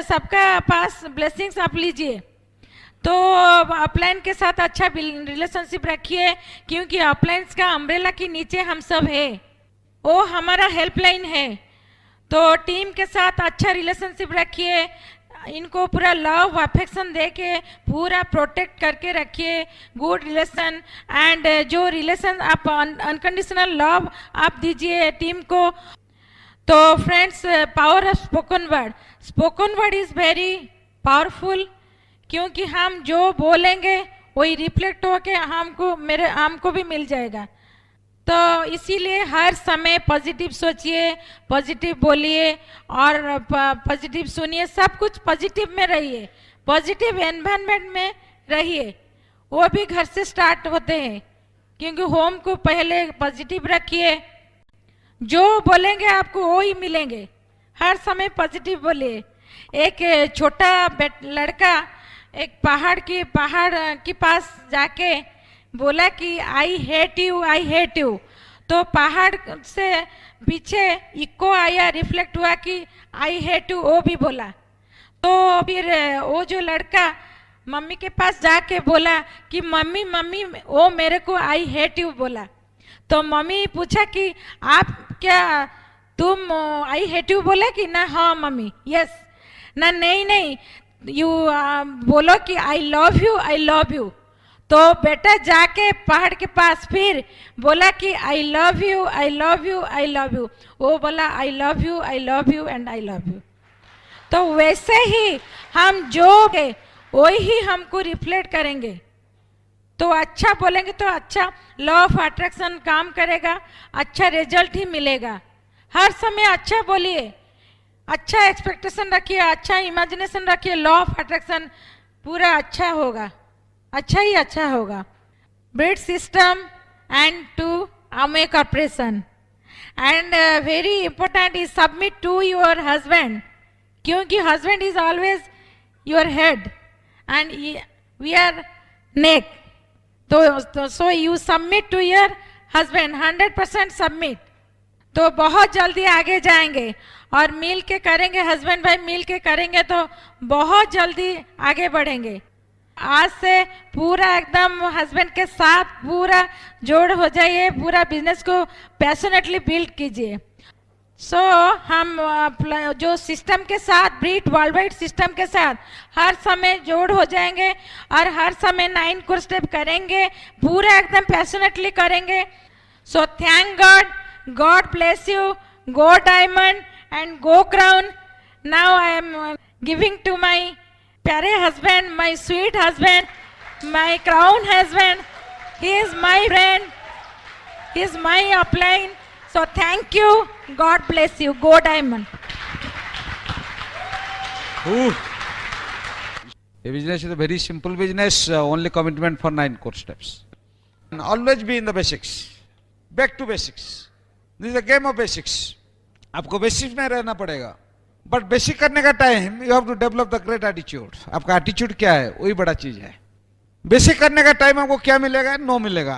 सबका पास ब्लेसिंग्स आप लीजिए। तो अपलाइन के साथ अच्छा रिलेशनशिप रखिए, क्योंकि अपलाइंस का अम्ब्रेला के नीचे हम सब है, वो हमारा हेल्पलाइन है। तो टीम के साथ अच्छा रिलेशनशिप रखिए, इनको पूरा लव अफेक्शन दे के पूरा प्रोटेक्ट करके रखिए, गुड रिलेशन। एंड जो रिलेशन आप अनकंडीशनल लव आप दीजिए टीम को। तो friends, power of spoken word, spoken word is very powerful, क्योंकि हम जो बोलेंगे वही रिफ्लेक्ट होके हमको भी मिल जाएगा। तो इसीलिए हर समय पॉजिटिव सोचिए, पॉजिटिव बोलिए, और पॉजिटिव सुनिए, सब कुछ पॉजिटिव में रहिए, पॉजिटिव एनवायरनमेंट में रहिए। वो भी घर से स्टार्ट होते हैं, क्योंकि होम को पहले पॉजिटिव रखिए, जो बोलेंगे आपको वो ही मिलेंगे, हर समय पॉजिटिव बोलिए। एक छोटा लड़का एक पहाड़ के पास जाके बोला कि आई हेट यू, तो पहाड़ से पीछे इको आया, रिफ्लेक्ट हुआ कि आई हेट यू, वो भी बोला। तो फिर वो जो लड़का मम्मी के पास जाके बोला कि मम्मी वो मेरे को आई हेट यू बोला। तो मम्मी पूछा कि आप क्या तुम आई हेट यू बोले कि ना? हाँ मम्मी, यस ना, नहीं यू बोलो कि आई लव यू। तो बेटा जाके पहाड़ के पास फिर बोला कि आई लव यू। वो बोला I love you and I love you. तो वैसे ही हम जो वही हमको रिफ्लेक्ट करेंगे। तो अच्छा बोलेंगे तो अच्छा लॉ ऑफ अट्रैक्शन काम करेगा, अच्छा रिजल्ट ही मिलेगा। हर समय अच्छा बोलिए, अच्छा एक्सपेक्टेशन रखिए, अच्छा इमेजिनेशन रखिए, लॉ ऑफ अट्रैक्शन पूरा अच्छा होगा, अच्छा ही अच्छा होगा. Britt system and to Amway corporation and very important is submit to your husband, क्योंकि husband is always your head and we are neck. तो so you submit to your husband, 100% submit. तो बहुत जल्दी आगे जाएंगे और मिल के करेंगे, हस्बैंड भाई मिल के करेंगे तो बहुत जल्दी आगे बढ़ेंगे. आज से पूरा एकदम हस्बैंड के साथ पूरा जोड़ हो जाइए, पूरा बिजनेस को पैशनेटली बिल्ड कीजिए. सो हम जो सिस्टम के साथ, ब्रीड वर्ल्ड वाइड सिस्टम के साथ हर समय जोड़ हो जाएंगे और हर समय 9 कोर स्टेप करेंगे, पूरा एकदम पैशनेटली करेंगे. So thank god, god bless you, go diamond and go crown. Now I am giving to my प्यारे husband, my sweet husband, my crown husband. He is my friend, he is my upline. So thank you, God bless you, go diamond. A business is a very simple business, only commitment for 9 core steps. And always be in the basics, back to basics. This is a game of basics. आपको basics में रहना पड़ेगा. But basic करने का time you have to develop the great attitude. आपका attitude क्या है, वही बड़ा चीज है. बेसिक करने का टाइम आपको क्या मिलेगा, नो मिलेगा.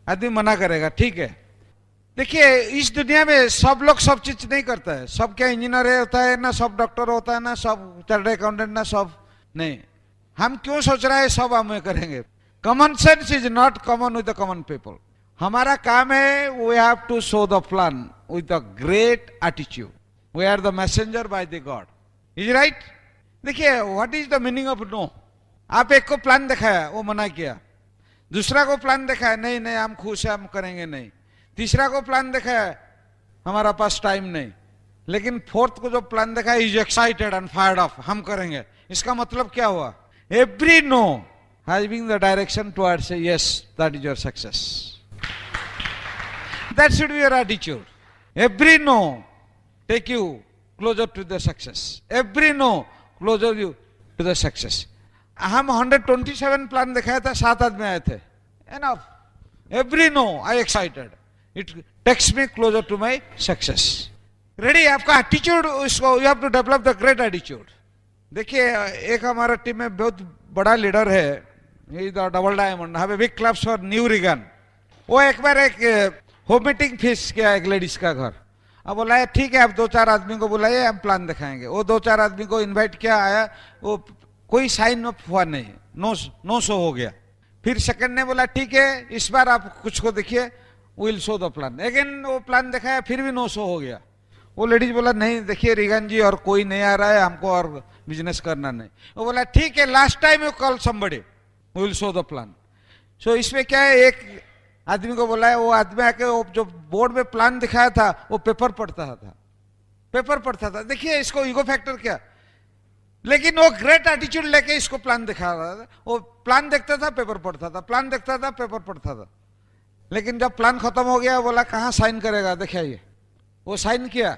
आदमी मना करेगा, ठीक है. देखिए इस दुनिया में सब लोग सब चीज नहीं करता है. सब क्या इंजीनियर होता है ना, सब डॉक्टर होता है ना, सब चार्टर्ड अकाउंटेंट ना, सब नहीं. हम क्यों सोच रहे हैं सब हम करेंगे. Common sense is not common with the common people. हमारा काम है we have to show the plan with the great attitude. We are the messenger by the God. Is right? देखिए what is the meaning of no? आप एक को plan दिखाया, वो मना किया. दूसरा को प्लान दिखाया, नहीं नहीं हम खुश है, हम करेंगे नहीं. तीसरा को प्लान दिखाया, हमारा पास टाइम नहीं. लेकिन फोर्थ को जो प्लान दिखाया, is excited and fired off, हम करेंगे. इसका मतलब क्या हुआ? Every no having the direction towards yes, that is your success. That should be your attitude. Every no take you closer to the success. Every no closer you to the success. हम 127 plan दिखाया था, 7 आदमी आए थे. Enough. Every no I excited. It takes me closer to my success. Ready? आपका attitude, उसको you have to develop the great attitude. देखिए एक हमारा टीम में बहुत बड़ा लीडर है, he is the double diamond. Have a big claps for New Regan. वो एक बार एक होम मीटिंग फिक्स किया एक लेडीज का घर. अब बोला है ठीक है, आप 2-4 आदमी को बुलाइए, हम प्लान दिखाएंगे. वो 2-4 आदमी को इनवाइट किया, आया, वो कोई साइन ऑफ हुआ नहीं, नो शो हो गया. फिर सेकंड ने बोला ठीक है इस बार आप कुछ को देखिए, will show the plan. Again वो प्लान दिखाया, फिर भी नो शो हो गया. वो लेडीज बोला नहीं देखिए रिगन जी और कोई नहीं आ रहा है, हमको और बिजनेस करना नहीं. वो बोला ठीक है last time you call somebody, will show the plan. So इसमें क्या है, एक आदमी को बोला है, वो आदमी आके वो जो बोर्ड में प्लान दिखाया था वो पेपर पढ़ता था, पेपर पढ़ता था. देखिए इसको ईगो फैक्टर क्या. लेकिन वो ग्रेट एटीट्यूड लेके इसको प्लान दिखा रहा था. वो प्लान देखता था, पेपर पढ़ता था, प्लान देखता था, पेपर पढ़ता था. लेकिन जब प्लान खत्म हो गया, बोला कहाँ साइन करेगा, दिखाइए. वो साइन किया.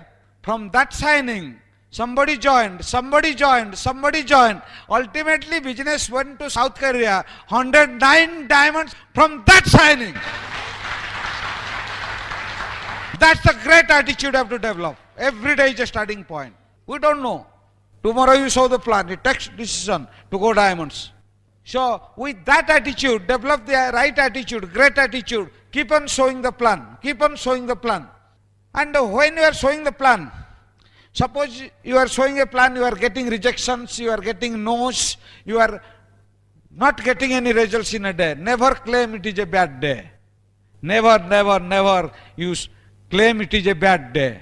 From that signing somebody joined, somebody joined, somebody joined. Ultimately business went to South Korea. 109 diamonds from that signing. That's the great attitude you have to develop. Every day is a starting point. We don't know. Tomorrow you show the plan, it takes decision to go diamonds. So with that attitude, develop the right attitude, great attitude. Keep on showing the plan. Keep on showing the plan. And when you are showing the plan, suppose you are showing a plan, you are getting rejections, you are getting no's, you are not getting any results in a day. Never claim it is a bad day. Never, never, never you claim it is a bad day.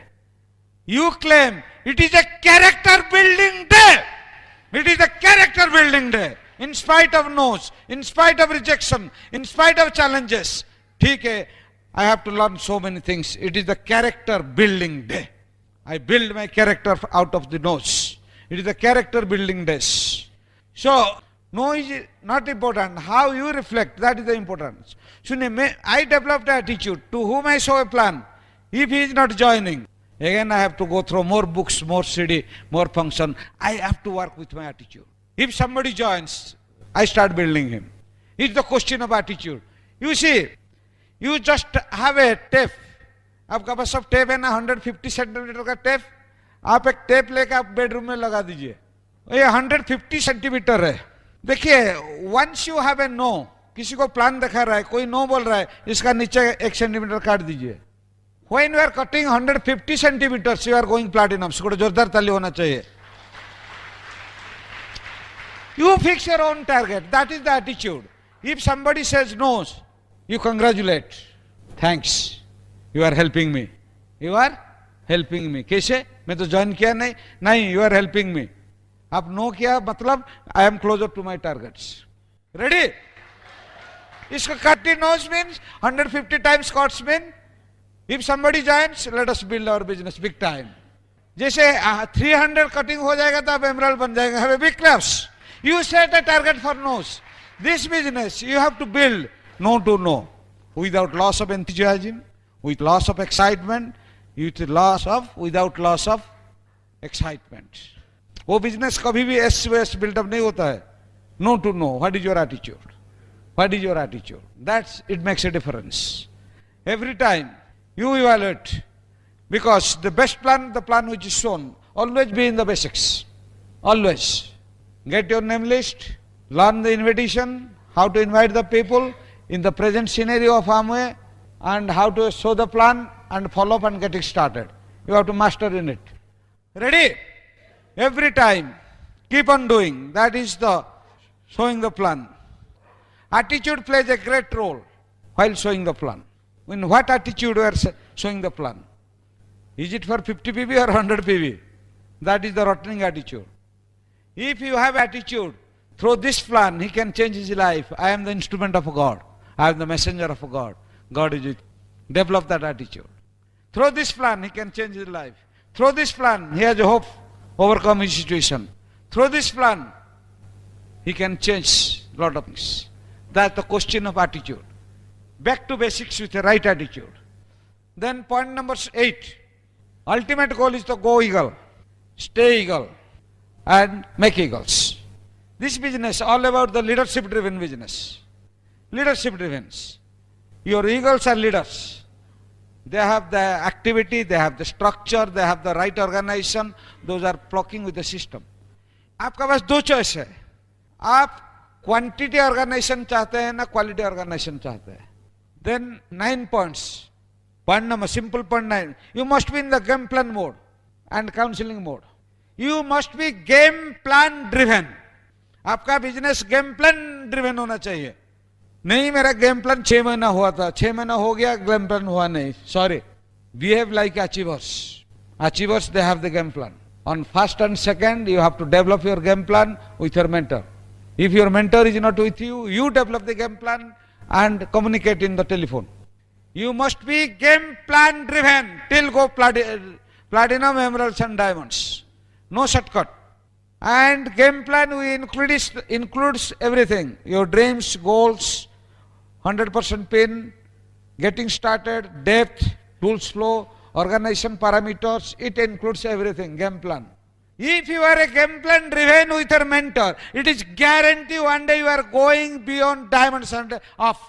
You claim it is a character building day. It is a character building day. In spite of no's, in spite of rejection, in spite of challenges. ठीक है, I have to learn so many things. It is the character building day. I build my character out of the no's. It is the character building days. So, no is not important. How you reflect, that is the importance. So, I developed the attitude to whom I show a plan. If he is not joining, Again, I have to go through more books, more CD, more function. I have to work with my attitude. If somebody joins, I start building him. It's the question of attitude. You see, you just have a tape. आपका पास सब tape है ना 150 centimetre का tape, आप एक tape लेकर आप bedroom में लगा दीजिए, ये 150 सेंटीमीटर है. देखिए, once you have a no, किसी को प्लान दिखा रहा है, कोई नो बोल रहा है, इसका नीचे 1 सेंटीमीटर काट दीजिए. When you are cutting 150 centimeters, you are going platinum. इसको जोरदार ताली होना चाहिए. You fix your own target. That is the attitude. If somebody says no, you congratulate. Thanks. You are helping me. You are helping me. कैसे? मैं तो join किया नहीं. नहीं, you are helping me. आप नो किया मतलब I am closer to my targets. Ready? इसका cutting nose means 150 times Scots mean. If somebody joins, let us build our business big time. जैसे 300 cutting हो जाएगा तो आप emerald बन जाएगा. Have a big claps. You set a target for nose. This business you have to build no to no, without loss of enthusiasm, with loss of excitement, without loss of excitement. वो business कभी भी S build up नहीं होता है. No to no. What is your attitude? What is your attitude? It makes a difference. Every time you evaluate, because the best plan, the plan which is shown, always be in the basics. Always. Get your name list, learn the invitation, how to invite the people in the present scenario of Amway, and how to show the plan and follow up and get it started. You have to master in it. Ready? Every time, keep on doing. That is the showing the plan. Attitude plays a great role while showing the plan. In what attitude we are showing the plan? Is it for 50 PV or 100 PV? That is the rotting attitude. If you have attitude, through this plan, he can change his life. I am the instrument of God. I am the messenger of God. God is it. Develop that attitude. Through this plan, he can change his life. Through this plan, he has a hope, overcome his situation. Through this plan, he can change a lot of things. That's the question of attitude. Back to basics with the right attitude. Then point number 8. Ultimate goal is to go eagle, stay eagle, and make eagles. This business all about the leadership driven business. Leadership driven. Your eagles are leaders. They have the activity, they have the structure, they have the right organization. Those are blocking with the system. आपका पास दो choice है. आप quantity organisation चाहते हैं ना quality organisation चाहते हैं. Then 9 points. Point number, simple point 9. You must be in the game plan mode and counseling mode. You must be game plan driven. आपका बिजनेस गेम प्लान ड्रिवन होना चाहिए. नहीं मेरा गेम प्लान 6 महीना हुआ था, 6 महीना हो गया, गेम प्लान हुआ नहीं. Sorry. Behave like achievers. Achievers, they have the game plan. On first and second, you have to develop your game plan with your mentor. If your mentor is not with you, you develop the game plan and communicate in the telephone. You must be game plan driven till go platinum, emeralds and diamonds. No shortcut. And game plan includes everything. Your dreams, goals, 100% pin, getting started, depth, tools flow, organization parameters. It includes everything, game plan. If you are a game plan driven with your mentor, it is guarantee one day you are going beyond diamonds and off.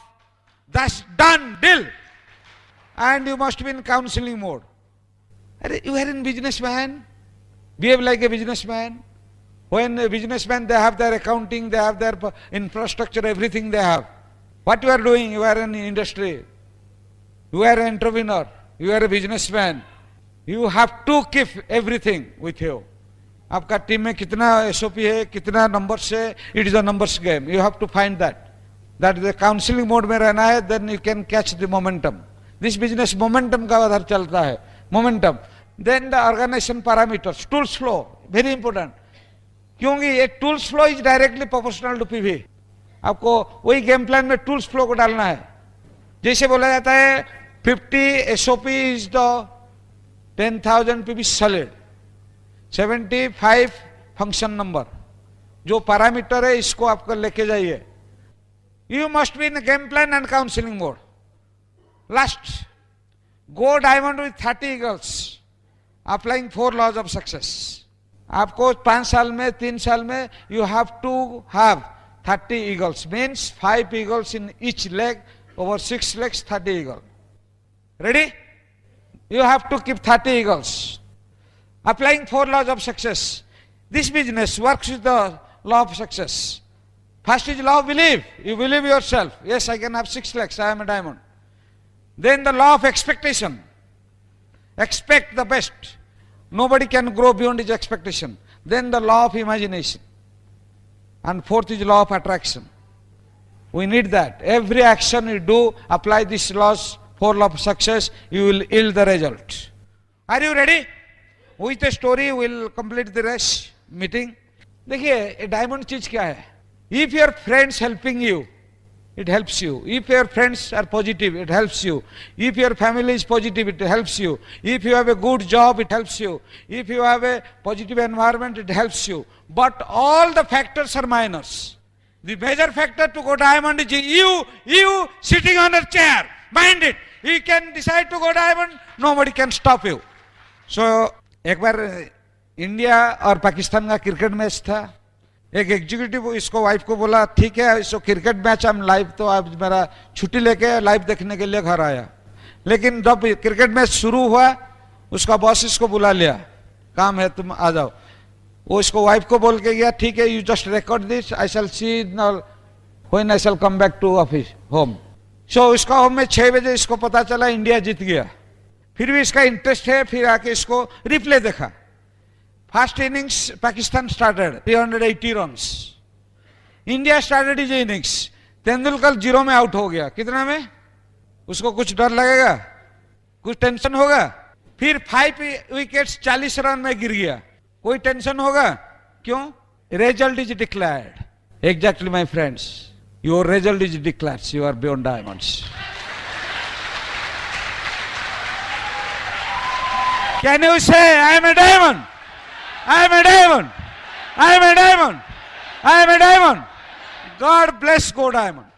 That's done, deal. And you must be in counseling mode. You are in businessman. Behave like a businessman. When a businessman, they have their accounting, they have their infrastructure, everything they have. What you are doing? You are in industry. You are an entrepreneur. You are a businessman. You have to keep everything with you. आपका team में कितना SOP है, कितना numbers है, it is a numbers game. You have to find that is counselling mode में रहना है. Then you can catch the momentum. This business momentum का आधार चलता है. Momentum. Then the organisation parameters, tools flow, very important. क्योंकि ये tools flow is directly proportional to PV. आपको वही गेम प्लान में टूल्स फ्लो को डालना है. जैसे बोला जाता है 50 SOP is the 10,000 PV solid, 75 function number. जो पैरामीटर है इसको आपको लेके जाइए. You must be in game plan and counselling mode. Last, go diamond with 30 eagles. Applying 4 laws of success. आपको 5 साल में 3 साल में you have to have 30 eagles, means 5 eagles in each leg, over 6 legs 30 eagle. Ready? You have to keep 30 eagles. Applying 4 laws of success. This business works with the law of success. First is law of belief. You believe yourself. Yes, I can have 6 legs. I am a diamond. Then the law of expectation. Expect the best. Nobody can grow beyond his expectation. Then the law of imagination. And fourth is law of attraction. We need that. Every action you do, apply these laws. 4 laws of success, you will yield the result. Are you ready? With a story we will complete the rest meeting. देखिए ये diamond चीज क्या है? If your friends helping you, it helps you. If your friends are positive, it helps you. If your family is positive, it helps you. If you have a good job, it helps you. If you have a positive environment, it helps you. But all the factors are minors. The major factor to go diamond is you sitting on a chair. Mind it. You can decide to go diamond, nobody can stop you. So, एक बार India और पाकिस्तान का cricket match था। एक executive इसको wife को बोला ठीक है इसको क्रिकेट मैच हम लाइव, तो आज मेरा छुट्टी लेके लाइव देखने के लिए घर आया। लेकिन जब क्रिकेट मैच शुरू हुआ उसका बॉस इसको बुला लिया, काम है तुम आ जाओ। वो इसको वाइफ को बोल के गया ठीक है you just record this, I shall see when I shall come back to office home. So इसका होम में 6 बजे इसको पता चला इंडिया जीत गया। फिर भी इसका इंटरेस्ट है, फिर आके इसको रिप्ले देखा। First innings Pakistan started 380 runs, India started is innings, Tendulkar 0 में आउट हो गया। कितना में? उसको कुछ डर लगेगा, कुछ टेंशन होगा? फिर 5 विकेट्स 40 रन में गिर गया, कोई टेंशन होगा? क्यों? Result is declared. Exactly my friends, your result is declared. You are beyond diamonds. Can you say, I am a diamond? I am a diamond. I am a diamond. I am a diamond. God bless Go Diamond.